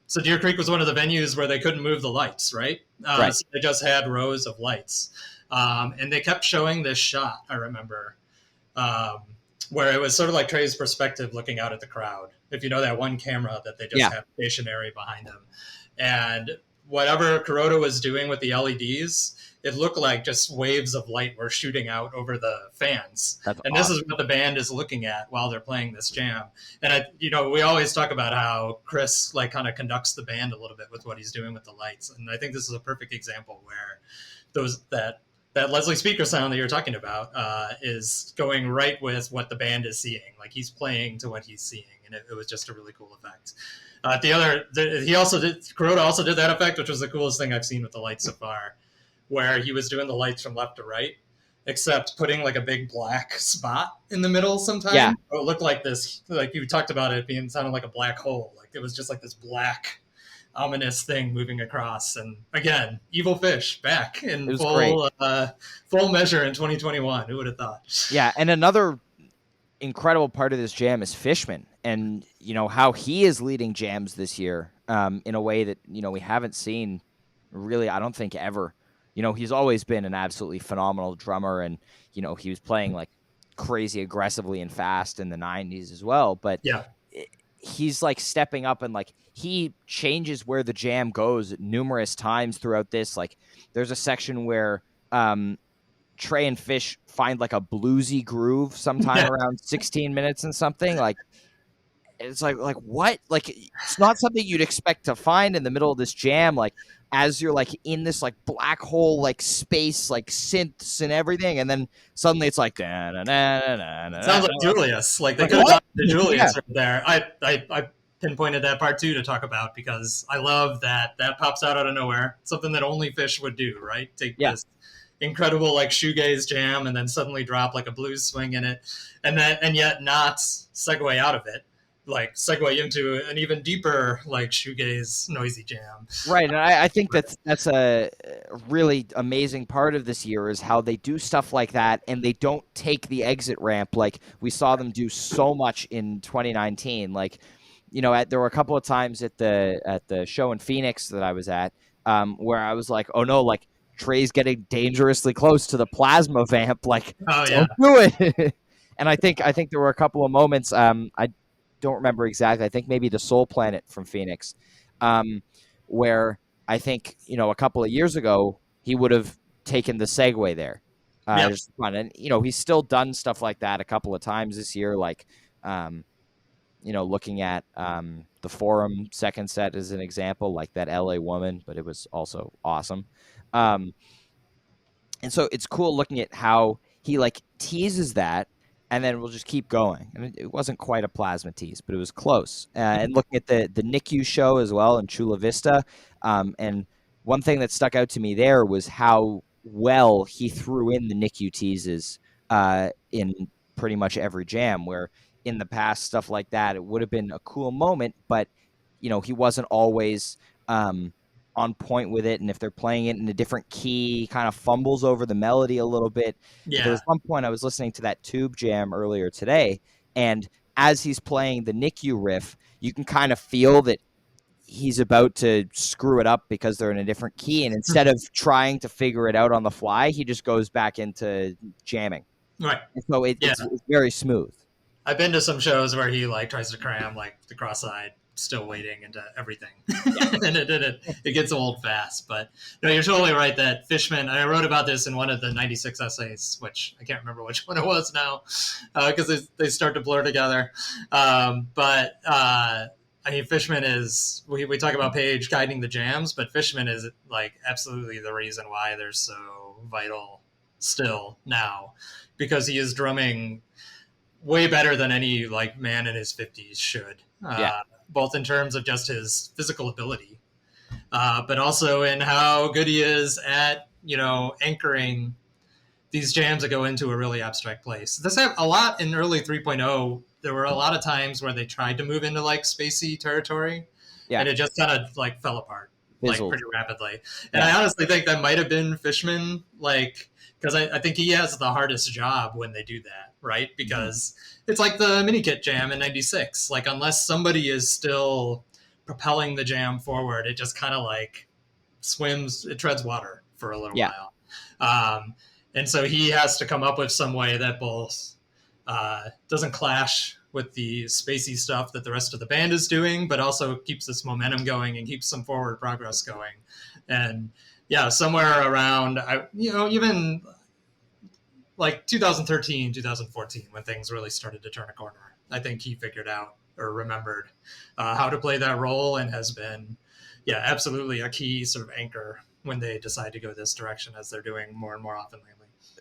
Speaker 2: So Deer Creek was one of the venues where they couldn't move the lights, right?
Speaker 1: Right.
Speaker 2: So they just had rows of lights. And they kept showing this shot, I remember, where it was sort of like Trey's perspective looking out at the crowd. If you know that one camera that they just have stationary behind them. And whatever Kuroda was doing with the LEDs, it looked like just waves of light were shooting out over the fans.
Speaker 1: That's
Speaker 2: and
Speaker 1: awesome.
Speaker 2: This is what the band is looking at while they're playing this jam. And we always talk about how Chris like kind of conducts the band a little bit with what he's doing with the lights. And I think this is a perfect example where that Leslie speaker sound that you're talking about is going right with what the band is seeing. Like he's playing to what he's seeing, and it was just a really cool effect. Kuroda also did that effect, which was the coolest thing I've seen with the lights so far, where he was doing the lights from left to right, except putting like a big black spot in the middle
Speaker 1: Yeah,
Speaker 2: sometimes. So it looked like this, like you talked about it being sounded like a black hole. Like it was just like this black ominous thing moving across. And again, Evil Phish back
Speaker 1: it
Speaker 2: in
Speaker 1: was great.
Speaker 2: full measure in 2021. Who would have thought?
Speaker 1: Yeah, and another incredible part of this jam is Fishman, and how he is leading jams this year, in a way that we haven't seen really. I don't think ever. He's always been an absolutely phenomenal drummer, and he was playing like crazy aggressively and fast in the '90s as well. But
Speaker 2: Yeah,
Speaker 1: he's like stepping up, and like he changes where the jam goes numerous times throughout this. Like there's a section where Trey and Phish find like a bluesy groove sometime
Speaker 2: yeah,
Speaker 1: around 16 minutes and something. Like it's like what? Like it's not something you'd expect to find in the middle of this jam. Like as you're like in this like black hole like space like synths and everything, and then suddenly it's like da, da, da, da, da, da,
Speaker 2: sounds
Speaker 1: da.
Speaker 2: like Julius. Like they
Speaker 1: Like
Speaker 2: could have
Speaker 1: what?
Speaker 2: gone to
Speaker 1: Yeah,
Speaker 2: Julius right there. I pinpointed that part too to talk about because I love that pops out of nowhere. Something that only Phish would do, right? Take
Speaker 1: yeah.
Speaker 2: this incredible like shoegaze jam and then suddenly drop like a blues swing in it, and yet not segue out of it, like segue into an even deeper like shoegaze noisy jam.
Speaker 1: Right, and I think that's a really amazing part of this year is how they do stuff like that, and they don't take the exit ramp like we saw them do so much in 2019. Like, there were a couple of times at the show in Phoenix that I was at, where I was like, oh no, like Trey's getting dangerously close to the plasma vamp, like
Speaker 2: Oh yeah,
Speaker 1: don't do it. And I think there were a couple of moments. I don't remember exactly. I think maybe the Soul Planet from Phoenix. Um, where I think a couple of years ago he would have taken the segue there.
Speaker 2: yeah,
Speaker 1: Just fun, and he's still done stuff like that a couple of times this year. Like, looking at the Forum second set as an example, like that LA Woman, but it was also awesome. Um, and so it's cool looking at how he like teases that, and then we'll just keep going. And it wasn't quite a plasma tease, but it was close. And looking at the NICU show as well in Chula Vista, and one thing that stuck out to me there was how well he threw in the NICU teases in pretty much every jam. Where in the past stuff like that, it would have been a cool moment, but he wasn't always. On point with it, and if they're playing it in a different key, kind of fumbles over the melody a little bit. There was
Speaker 2: yeah.
Speaker 1: one point I was listening to that Tube jam earlier today, and as he's playing the NICU riff, you can kind of feel that he's about to screw it up because they're in a different key, and instead of trying to figure it out on the fly, he just goes back into jamming.
Speaker 2: Right.
Speaker 1: And so
Speaker 2: Yeah.
Speaker 1: it's very smooth.
Speaker 2: I've been to some shows where he like tries to cram like the cross-eyed still waiting into everything
Speaker 1: Yeah.
Speaker 2: and it gets old fast. But no, you're totally right that Fishman, I wrote about this in one of the 96 essays, which I can't remember which one it was now because they start to blur together. But I mean, Fishman is, we talk about Page guiding the jams, but Fishman is like absolutely the reason why they're so vital still now, because he is drumming way better than any like man in his 50s should.
Speaker 1: Yeah.
Speaker 2: Both in terms of just his physical ability, but also in how good he is at anchoring these jams that go into a really abstract place. This had a lot in early 3.0. There were a lot of times where they tried to move into like spacey territory,
Speaker 1: Yeah.
Speaker 2: and it just kind of like fell apart like
Speaker 1: Fizzled.
Speaker 2: pretty rapidly. And
Speaker 1: Yeah.
Speaker 2: I honestly think that might have been Fishman, like because I think he has the hardest job when they do that, right? Because it's like the mini kit jam in 96. Like unless somebody is still propelling the jam forward, it just kind of like swims, it treads water for a little
Speaker 1: Yeah.
Speaker 2: while. And so he has to come up with some way that both doesn't clash with the spacey stuff that the rest of the band is doing, but also keeps this momentum going and keeps some forward progress going. And yeah, somewhere around, even like 2013, 2014, when things really started to turn a corner, I think he figured out or remembered how to play that role and has been, yeah, absolutely a key sort of anchor when they decide to go this direction, as they're doing more and more often lately.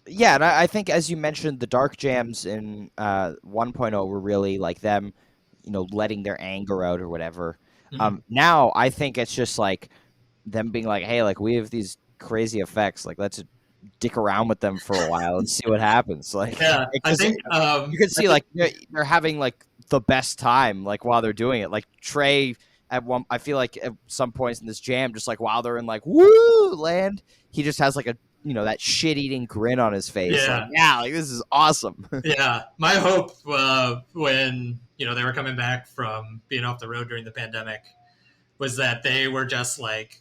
Speaker 1: Yeah, and I think as you mentioned, the dark jams in 1.0 were really like them, letting their anger out or whatever.
Speaker 2: Mm-hmm.
Speaker 1: Now I think it's just like them being like, hey, like we have these crazy effects, like let's dick around with them for a while and see what happens. Like,
Speaker 2: Yeah, I
Speaker 1: because
Speaker 2: think
Speaker 1: you can
Speaker 2: I
Speaker 1: see
Speaker 2: think
Speaker 1: like they're having like the best time like while they're doing it. Like Trey at one, I feel like at some points in this jam, just like while they're in like woo land, he just has like a that shit eating grin on his face. Like
Speaker 2: yeah,
Speaker 1: yeah, like this is awesome.
Speaker 2: yeah. My hope when they were coming back from being off the road during the pandemic was that they were just like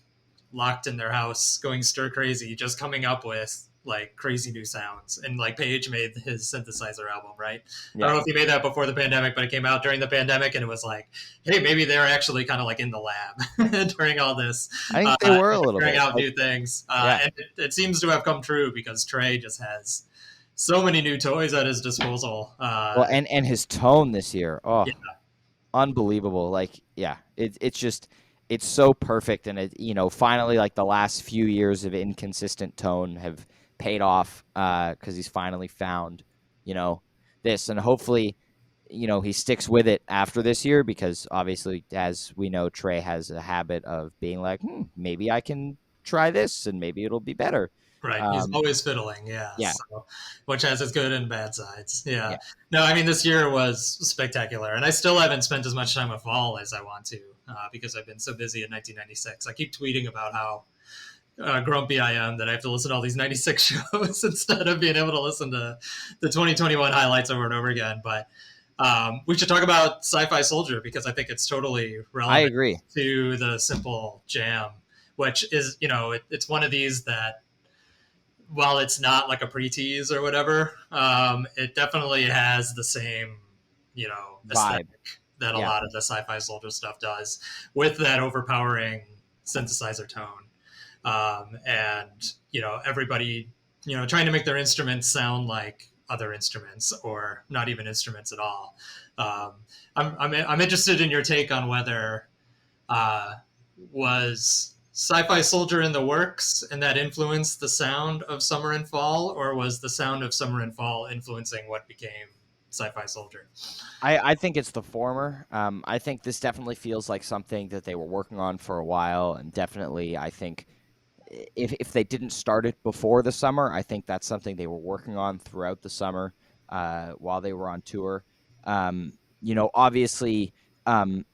Speaker 2: locked in their house, going stir crazy, just coming up with like crazy new sounds. And like Page made his synthesizer album, right? I don't
Speaker 1: Yeah,
Speaker 2: know if he made that before the pandemic, but it came out during the pandemic, and it was like, hey, maybe they're actually kind of like in the lab during all this,
Speaker 1: I think they were a little
Speaker 2: figuring
Speaker 1: bit.
Speaker 2: out
Speaker 1: Like
Speaker 2: new things.
Speaker 1: yeah,
Speaker 2: And it seems to have come true because Trey just has so many new toys at his disposal.
Speaker 1: well, and his tone this year, oh,
Speaker 2: Yeah,
Speaker 1: unbelievable. Like yeah, it's just it's so perfect, and it finally like the last few years of inconsistent tone have paid off because he's finally found you know this, and hopefully he sticks with it after this year because obviously as we know Trey has a habit of being like maybe I can try this and maybe it'll be better.
Speaker 2: right. He's
Speaker 1: um
Speaker 2: always fiddling, yeah.
Speaker 1: yeah,
Speaker 2: So, which has its good and bad sides. Yeah.
Speaker 1: yeah,
Speaker 2: No, I mean this year was spectacular, and I still haven't spent as much time with fall as I want to because I've been so busy in 1996. I keep tweeting about how grumpy I am that I have to listen to all these 96 shows instead of being able to listen to the 2021 highlights over and over again. But we should talk about Sci-Fi Soldier because I think it's totally
Speaker 1: I
Speaker 2: relevant
Speaker 1: agree.
Speaker 2: to the simple jam, which is it's one of these that while it's not like a pre-tease or whatever, it definitely has the same, aesthetic
Speaker 1: Vibe.
Speaker 2: that a
Speaker 1: Yeah,
Speaker 2: lot of the Sci-Fi Soldier stuff does, with that overpowering synthesizer tone, and everybody, trying to make their instruments sound like other instruments or not even instruments at all. Um, I'm interested in your take on whether uh, was Sci-Fi Soldier in the works and that influenced the sound of Summer and Fall, or was the sound of Summer and Fall influencing what became Sci-Fi Soldier?
Speaker 1: I think it's the former. I think this definitely feels like something that they were working on for a while, and definitely, I think if they didn't start it before the summer, I think that's something they were working on throughout the summer while they were on tour. Obviously, um,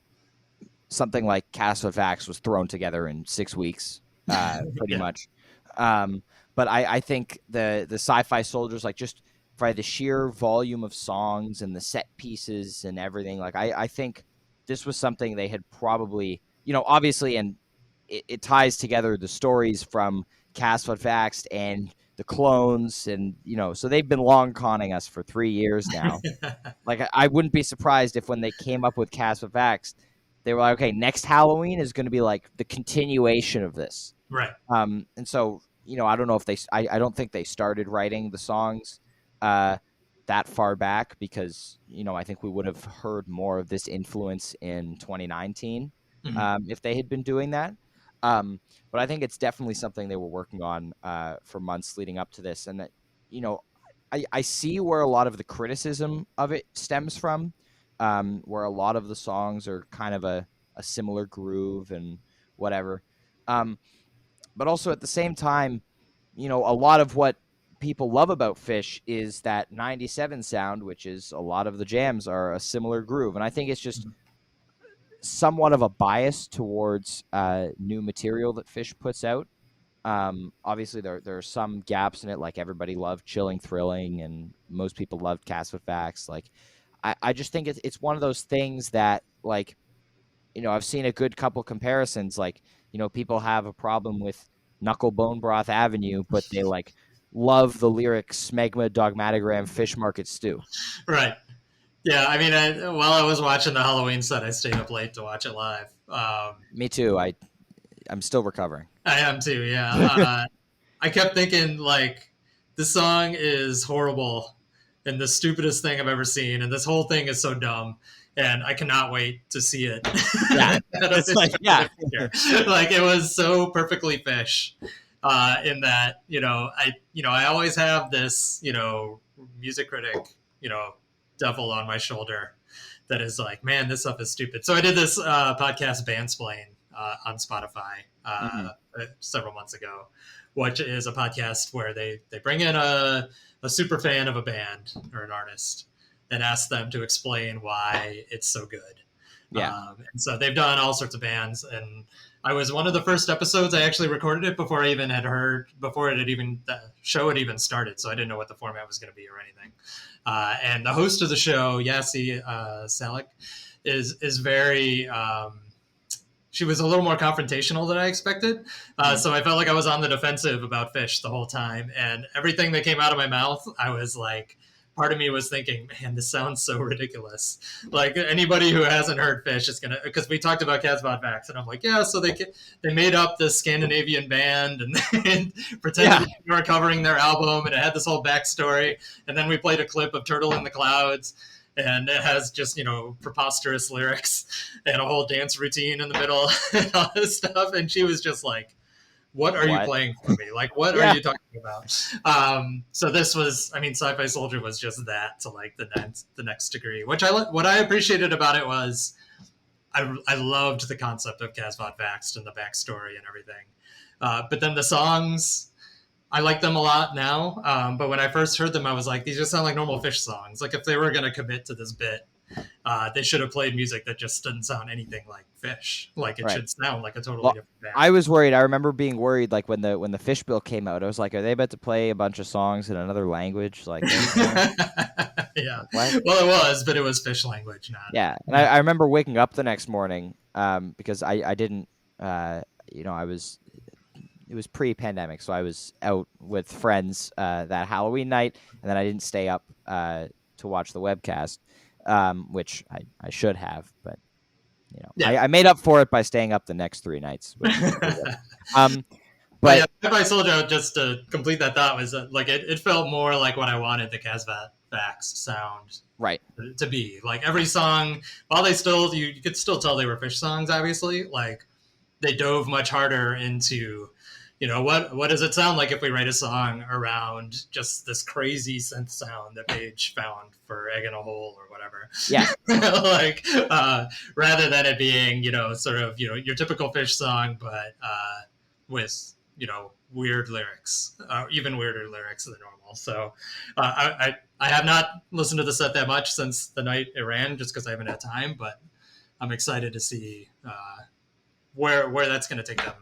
Speaker 1: something like Cast of Vax was thrown together in 6 weeks, pretty
Speaker 2: Yeah,
Speaker 1: much. Um, but I think the Sci-Fi Soldiers, like just by the sheer volume of songs and the set pieces and everything, like I think this was something they had probably, obviously, and it ties together the stories from Cast of Vax and the clones, and so they've been long conning us for 3 years now. Like I wouldn't be surprised if when they came up with Cast of Vax, they were like, okay, next Halloween is going to be like the continuation of this.
Speaker 2: right.
Speaker 1: And so I don't know if I don't think they started writing the songs uh, that far back because I think we would have heard more of this influence in 2019
Speaker 2: Mhm.
Speaker 1: if they had been doing that. Um, but I think it's definitely something they were working on for months leading up to this, and that you know I see where a lot of the criticism of it stems from, where a lot of the songs are kind of a similar groove and whatever. Um, but also at the same time, a lot of what people love about Phish is that 97 sound, which is a lot of the jams are a similar groove. And I think it's just
Speaker 2: Mhm.
Speaker 1: somewhat of a bias towards new material that Phish puts out. Obviously, there are some gaps in it, like everybody loved Chilling Thrilling, and most people loved Cast with Facts. Like, I just think it's one of those things that, like, I've seen a good couple comparisons. Like, people have a problem with Knuckle Bone Broth Avenue, but they like love the lyric Smegma Dogmatogram Fish Market Stew.
Speaker 2: Right. Yeah, I mean, while I was watching the Halloween set, I stayed up late to watch it live.
Speaker 1: Me too. I'm still recovering.
Speaker 2: I am too. Yeah. I kept thinking like this song is horrible and the stupidest thing I've ever seen, and this whole thing is so dumb, and I cannot wait to see it
Speaker 1: Yeah,
Speaker 2: at a
Speaker 1: it's
Speaker 2: fish
Speaker 1: like
Speaker 2: fest in
Speaker 1: yeah,
Speaker 2: the future. Like it was so perfectly fish. In that, I always have this, music critic, devil on my shoulder that is like, man, this stuff is stupid. So I did this podcast Bandsplain on Spotify
Speaker 1: Hmm.
Speaker 2: several months ago, which is a podcast where they bring in a super fan of a band or an artist and ask them to explain why it's so good.
Speaker 1: Yeah.
Speaker 2: And so they've done all sorts of bands, and I was one of the first episodes. I actually recorded it before I even had heard, before it had even, the show had even started, so I didn't know what the format was going to be or anything. And the host of the show, Yassi Salik, is very. She was a little more confrontational than I expected, so I felt like I was on the defensive about Phish the whole time, and everything that came out of my mouth, I was like, part of me was thinking, man, this sounds so ridiculous. Like anybody who hasn't heard Phish is gonna, because we talked about Casbah Vax, and I'm like, yeah, so they made up this Scandinavian band and pretended
Speaker 1: Yeah.
Speaker 2: like we were covering their album, and it had this whole backstory, and then we played a clip of Turtle in the Clouds. And it has just, preposterous lyrics and a whole dance routine in the middle and all this stuff. And she was just like, what are you
Speaker 1: What?
Speaker 2: playing for me? Like, what are
Speaker 1: Yeah.
Speaker 2: you talking about? So this was, I mean, Sci-Fi Soldier was just that to like the next degree. What I appreciated about it was I loved the concept of Casbah Vaxxed and the backstory and everything. But then the songs, I like them a lot now. But when I first heard them, I was like, these just sound like normal Phish songs. Like if they were going to commit to this bit, they should have played music that just doesn't sound anything like Phish. Like it
Speaker 1: Right.
Speaker 2: should sound like a totally
Speaker 1: Well,
Speaker 2: different band.
Speaker 1: I was worried. I remember being worried, like when the Fish bill came out. I was like, are they about to play a bunch of songs in another language? Like,
Speaker 2: Yeah.
Speaker 1: like what?
Speaker 2: Well, it was, but it was Phish language, not.
Speaker 1: Yeah. And I remember waking up the next morning, because I didn't, I was, it was pre-pandemic, so I was out with friends that Halloween night, and then I didn't stay up to watch the webcast, which I should have, but
Speaker 2: Yeah.
Speaker 1: I made up for it by staying up the next 3 nights. Um,
Speaker 2: But yeah,
Speaker 1: but
Speaker 2: Sci-Fi Soldier, just to complete that thought, was like it felt more like what I wanted the Casvat Vax sound
Speaker 1: right,
Speaker 2: to be. Like every song, while they still, you could still tell they were Phish songs, obviously, like they dove much harder into, what does it sound like if we write a song around just this crazy synth sound that Page found for Egg in a Hole or whatever.
Speaker 1: yeah,
Speaker 2: Like rather than it being, sort of, your typical Phish song, but with, weird lyrics, even weirder lyrics than normal. So I have not listened to the set that much since the night it ran, just because I haven't had time, but I'm excited to see where that's going to take them.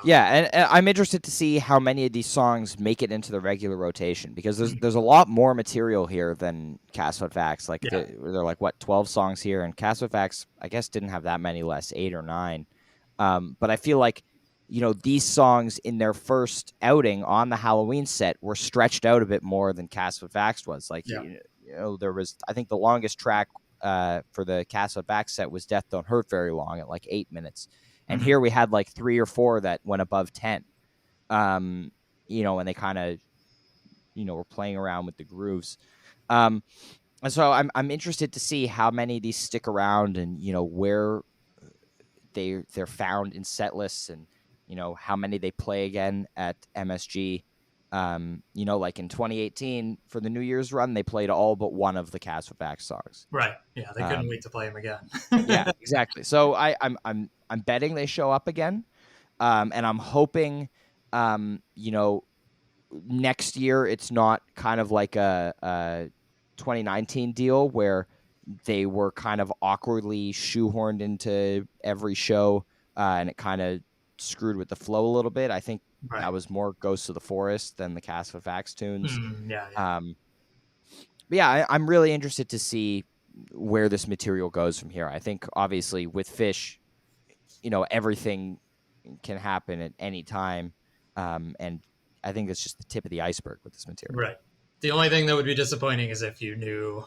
Speaker 1: yeah, and I'm interested to see how many of these songs make it into the regular rotation, because there's a lot more material here than Castfoot Facts. Like
Speaker 2: Yeah.
Speaker 1: they're like, what, 12 songs here, and Castfoot Facts I guess didn't have that many less, 8 or 9. But I feel like these songs in their first outing on the Halloween set were stretched out a bit more than Castfoot Facts was. Like
Speaker 2: Yeah.
Speaker 1: there was, I think the longest track for the Castfoot Facts set was Death Don't Hurt Very Long at like 8 minutes. And
Speaker 2: Mhm.
Speaker 1: here we had like 3 or 4 that went above 10. And they kind of, were playing around with the grooves. And so I'm interested to see how many of these stick around, and where they're found in set lists, and how many they play again at MSG. Like in 2018 for the New Year's run, they played all but one of the Cast with Back songs.
Speaker 2: Right. Yeah, they couldn't wait to play him again.
Speaker 1: Yeah, exactly. So I'm betting they show up again, and I'm hoping, next year it's not kind of like a 2019 deal where they were kind of awkwardly shoehorned into every show, and it kind of screwed with the flow a little bit. I think
Speaker 2: Right.
Speaker 1: that was more Ghosts of the Forest than the Cast of Facts tunes.
Speaker 2: Yeah.
Speaker 1: But yeah, I'm really interested to see where this material goes from here. I think obviously with Phish, everything can happen at any time, and I think that's just the tip of the iceberg with this material.
Speaker 2: Right. The only thing that would be disappointing is if you knew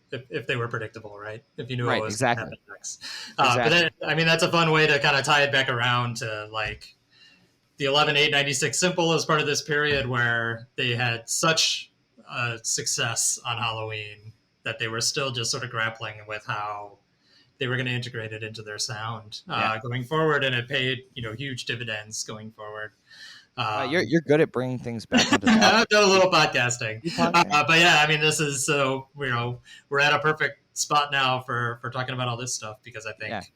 Speaker 2: if they were predictable, right? If you knew
Speaker 1: Right,
Speaker 2: what was
Speaker 1: exactly.
Speaker 2: going to happen next.
Speaker 1: Exactly.
Speaker 2: But then, I mean, that's a fun way to kind of tie it back around to like the 11/8/96 Simple as part of this period where they had such success on Halloween that they were still just sort of grappling with how they were going to integrate it into their sound going forward, and it paid huge dividends going forward.
Speaker 1: You're good at bringing things back into topic.
Speaker 2: I've done a little podcasting, but yeah, I mean, this is so we're at a perfect spot now for talking about all this stuff, because I think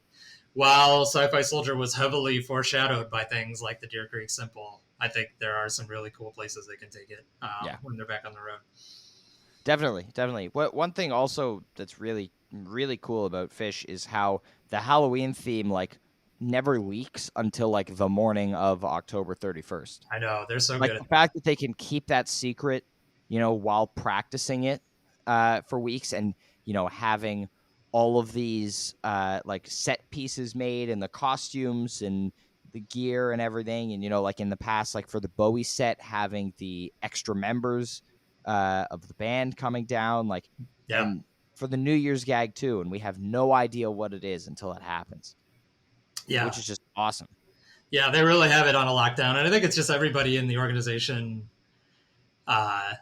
Speaker 2: while Sci-Fi Soldier was heavily foreshadowed by things like the Deer Creek Simple, I think there are some really cool places they can take it
Speaker 1: Yeah.
Speaker 2: when they're back on the road.
Speaker 1: Definitely, definitely. What one thing also that's really really cool about Phish is how the Halloween theme like never leaks until like the morning of October 31st.
Speaker 2: I know they're so
Speaker 1: Like
Speaker 2: good
Speaker 1: the
Speaker 2: at that.
Speaker 1: fact that they can keep that secret, while practicing it for weeks, and having all of these like set pieces made, and the costumes and the gear and everything, and like in the past, like for the Bowie set, having the extra members of the band coming down, like,
Speaker 2: Yeah,
Speaker 1: and for the New Year's gag too, and we have no idea what it is until it happens, which
Speaker 2: yeah,
Speaker 1: is just awesome.
Speaker 2: yeah. They really have it on a lockdown, and I think it's just everybody in the organization uh,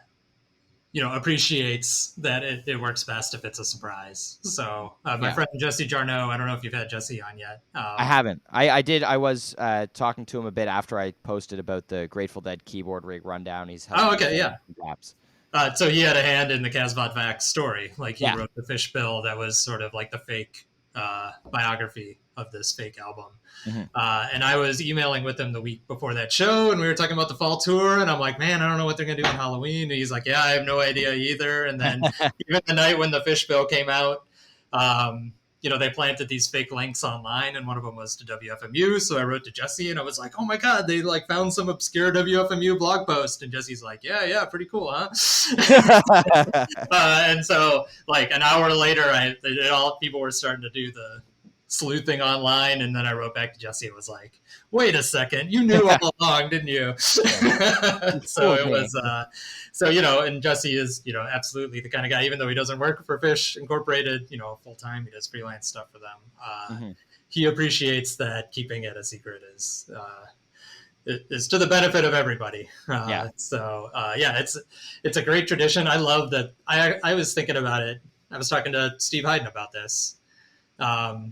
Speaker 2: appreciates that it works best if it's a surprise. So my
Speaker 1: Yeah.
Speaker 2: friend Jesse Jarno, I don't know if you've had Jesse on yet.
Speaker 1: I haven't. I did. I was talking to him a bit after I posted about the Grateful Dead keyboard rig rundown. He's
Speaker 2: Oh,
Speaker 1: helped me
Speaker 2: okay,
Speaker 1: fill
Speaker 2: yeah.
Speaker 1: in some gaps.
Speaker 2: So he had a hand in the Kazbot Vax story. Like he
Speaker 1: Yeah.
Speaker 2: wrote the Fish bill that was sort of like the fake biography of this fake album.
Speaker 1: Hmm.
Speaker 2: And I was emailing with him the week before that show, and we were talking about the fall tour. And I'm like, man, I don't know what they're gonna do on Halloween. And he's like, yeah, I have no idea either. And then even the night when the Fish bill came out, um, they planted these fake links online, and one of them was to WFMU. So I wrote to Jesse, and I was like, "Oh my god, they like found some obscure WFMU blog post." And Jesse's like, "Yeah, yeah, pretty cool, huh?" And so, like an hour later, all people were starting to do the sleuthing online, and then I wrote back to Jesse. It was like, "Wait a second, you knew all along, didn't you?"
Speaker 1: You
Speaker 2: So
Speaker 1: fooled
Speaker 2: it
Speaker 1: me.
Speaker 2: was, and Jesse is, absolutely the kind of guy. Even though he doesn't work for Phish Incorporated, full time, he does freelance stuff for them.
Speaker 1: Hmm.
Speaker 2: He appreciates that keeping it a secret is to the benefit of everybody.
Speaker 1: Yeah.
Speaker 2: Yeah, it's a great tradition. I love that. I was thinking about it. I was talking to Steve Hayden about this.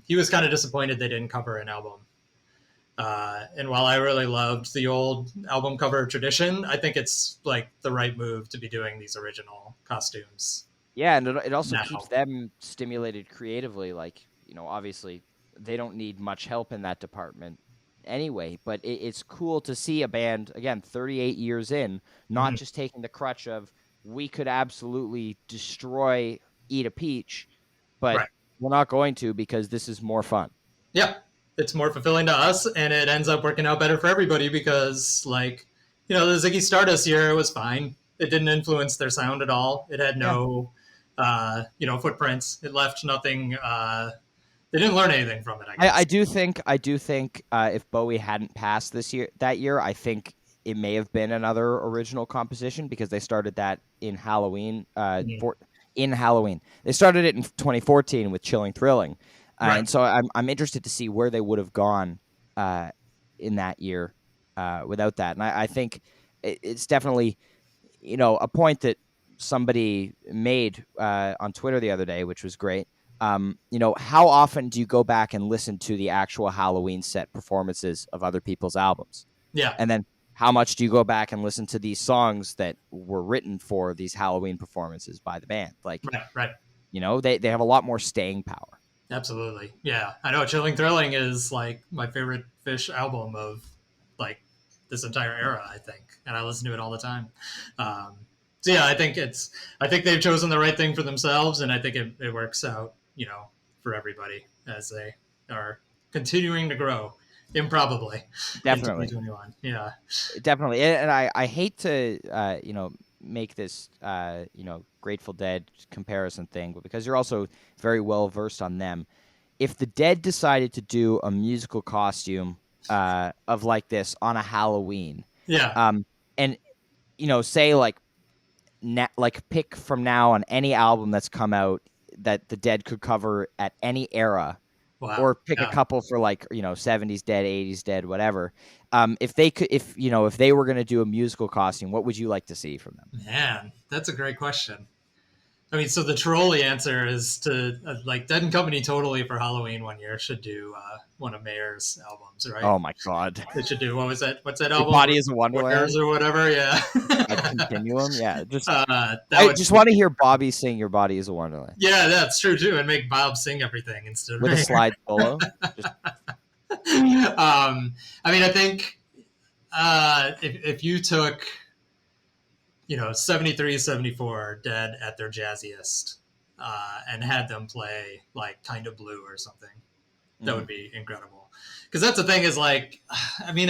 Speaker 2: He was kind of disappointed they didn't cover an album. And while I really loved the old album cover tradition, I think it's like the right move to be doing these original costumes
Speaker 1: Yeah, and it also keeps
Speaker 2: now.
Speaker 1: them stimulated creatively. Like, obviously they don't need much help in that department anyway, but it's cool to see a band, again, 38 years in, not
Speaker 2: Mhm.
Speaker 1: just taking the crutch of we could absolutely destroy Eat a Peach, but
Speaker 2: Right.
Speaker 1: we're not going to because this is more fun.
Speaker 2: Yeah, it's more fulfilling to us, and it ends up working out better for everybody because, like, the Ziggy Stardust year was fine. It didn't influence their sound at all. It had
Speaker 1: Yeah.
Speaker 2: no, footprints. It left nothing. They didn't learn anything from it, I
Speaker 1: I
Speaker 2: guess.
Speaker 1: do think if Bowie hadn't passed that year, I think it may have been another original composition because they started that in Halloween.
Speaker 2: Mhm.
Speaker 1: In Halloween, they started it in 2014 with Chilling Thrilling,
Speaker 2: Right.
Speaker 1: and so I'm interested to see where they would have gone uh, in that year without that. And I think it's definitely a point that somebody made on Twitter the other day, which was great. How often do you go back and listen to the actual Halloween set performances of other people's albums?
Speaker 2: Yeah.
Speaker 1: And then how much do you go back and listen to these songs that were written for these Halloween performances by the band? Like,
Speaker 2: Right. Right.
Speaker 1: they have a lot more staying power.
Speaker 2: Absolutely. Yeah. I know Chilling Thrilling is like my favorite Fish album of like this entire era, I think. And I listen to it all the time. Um, so yeah, I think they've chosen the right thing for themselves, and I think it works out, for everybody as they are continuing to grow improbably in
Speaker 1: Definitely.
Speaker 2: 2021. Yeah.
Speaker 1: Definitely. And I hate to, make this, Grateful Dead comparison thing, but because you're also very well versed on them, if the Dead decided to do a musical costume of like this on a Halloween,
Speaker 2: Yeah.
Speaker 1: um, and say like like pick from now on any album that's come out that the Dead could cover at any era,
Speaker 2: Wow.
Speaker 1: or pick a
Speaker 2: Yeah.
Speaker 1: couple for like 70s Dead, 80s Dead, whatever. If they could, if they were going to do a musical costume, what would you like to see from them?
Speaker 2: Man, that's a great question. I mean, so the trolley answer is to like Dead and Company totally for Halloween one year should do one of Mayer's albums, right?
Speaker 1: Oh my God.
Speaker 2: They should do what was that? What's that
Speaker 1: Your
Speaker 2: album?
Speaker 1: body is a
Speaker 2: Squares
Speaker 1: wonderland.
Speaker 2: or whatever. Yeah,
Speaker 1: Continuum. Yeah.
Speaker 2: that
Speaker 1: I
Speaker 2: would
Speaker 1: just
Speaker 2: be.
Speaker 1: want to hear Bobby sing "Your Body Is a Wonderland"
Speaker 2: Yeah, that's true too, and make Bob sing everything instead of
Speaker 1: with a
Speaker 2: Mayer.
Speaker 1: slide solo. Just
Speaker 2: I mean, I think if you took 73, 74 Dead at their jazziest, and had them play like Kind of Blue or something, that would be incredible. Because that's the thing is like, I mean,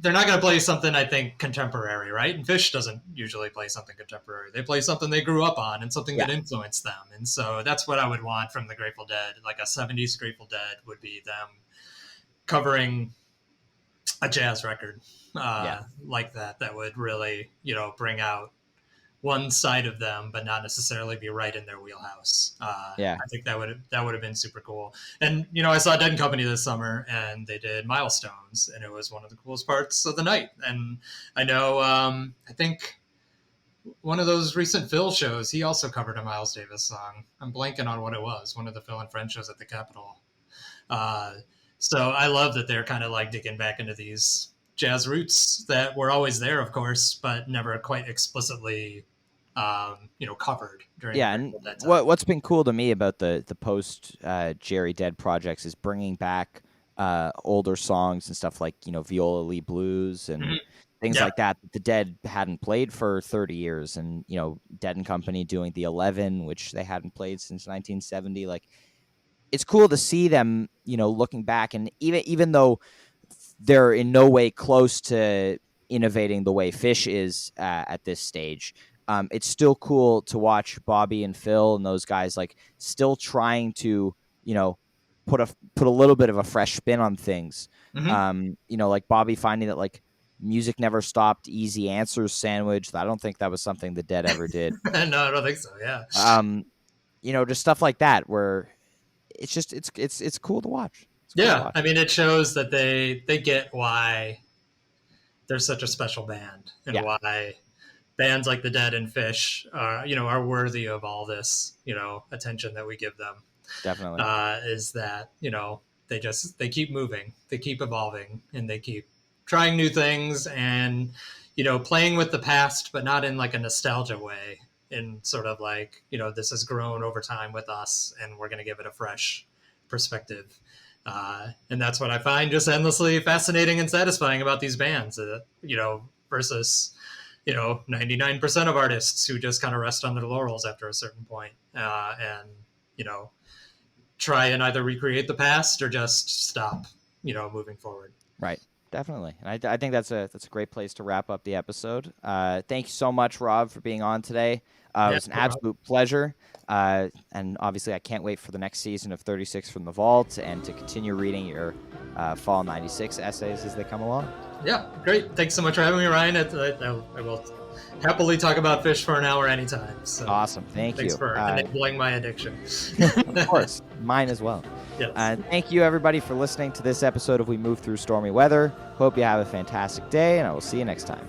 Speaker 2: they're not going to play something, I think, contemporary, right? And Phish doesn't usually play something contemporary. They play something they grew up on and something
Speaker 1: yeah,
Speaker 2: that influenced them. And so that's what I would want from the Grateful Dead. Like a 70s Grateful Dead would be them covering a jazz record
Speaker 1: yeah,
Speaker 2: like that would really, bring out one side of them, but not necessarily be right in their wheelhouse.
Speaker 1: yeah.
Speaker 2: I think that would have been super cool. And I saw Dead and Company this summer, and they did Milestones, and it was one of the coolest parts of the night. And I know, I think one of those recent Phil shows, he also covered a Miles Davis song. I'm blanking on what it was. One of the Phil and Friends shows at the Capitol. Uh, so I love that they're kind of like digging back into these jazz roots that were always there, of course, but never quite explicitly covered during the
Speaker 1: Yeah, and
Speaker 2: Grateful Dead time.
Speaker 1: what's been cool to me about the post Jerry Dead projects is bringing back older songs and stuff like Viola Lee Blues and things
Speaker 2: Yeah.
Speaker 1: like that the Dead hadn't played for 30 years, and Dead and Company doing the 11, which they hadn't played since 1970. Like, it's cool to see them looking back, and even though they're in no way close to innovating the way Phish is at this stage. It's still cool to watch Bobby and Phil and those guys like still trying to put a little bit of a fresh spin on things.
Speaker 2: Mm-hmm.
Speaker 1: Like Bobby finding that like music never stopped, easy answers sandwich. I don't think that was something the Dead ever did.
Speaker 2: No, I don't think so. Yeah.
Speaker 1: Just stuff like that where it's just it's cool to watch. It's cool to
Speaker 2: Yeah.
Speaker 1: watch.
Speaker 2: I mean, it shows that they get why they're such a special band and
Speaker 1: Yeah,
Speaker 2: why bands like the Dead and Phish are worthy of all this, attention that we give them.
Speaker 1: definitely.
Speaker 2: Is that, they keep moving, they keep evolving, and they keep trying new things and, playing with the past, but not in like a nostalgia way. In sort of like, this has grown over time with us and we're going to give it a fresh perspective. And that's what I find just endlessly fascinating and satisfying about these bands, versus 99% of artists who just kind of rest on their laurels after a certain point, and try and either recreate the past or just stop moving forward.
Speaker 1: Right. Definitely. And I think that's a great place to wrap up the episode. Thank you so much, Rob, for being on today. It
Speaker 2: Yeah,
Speaker 1: was an
Speaker 2: no problem.
Speaker 1: absolute pleasure. And obviously, I can't wait for the next season of 36 from the Vault and to continue reading your Fall 96 essays as they come along.
Speaker 2: Yeah, great. Thanks so much for having me, Ryan. I will happily talk about Phish for an hour anytime. So
Speaker 1: Awesome. Thank
Speaker 2: thanks
Speaker 1: you.
Speaker 2: for enabling my addiction.
Speaker 1: Of course. Mine as well.
Speaker 2: Yes.
Speaker 1: Thank you, everybody, for listening to this episode of We Move Through Stormy Weather. Hope you have a fantastic day, and I will see you next time.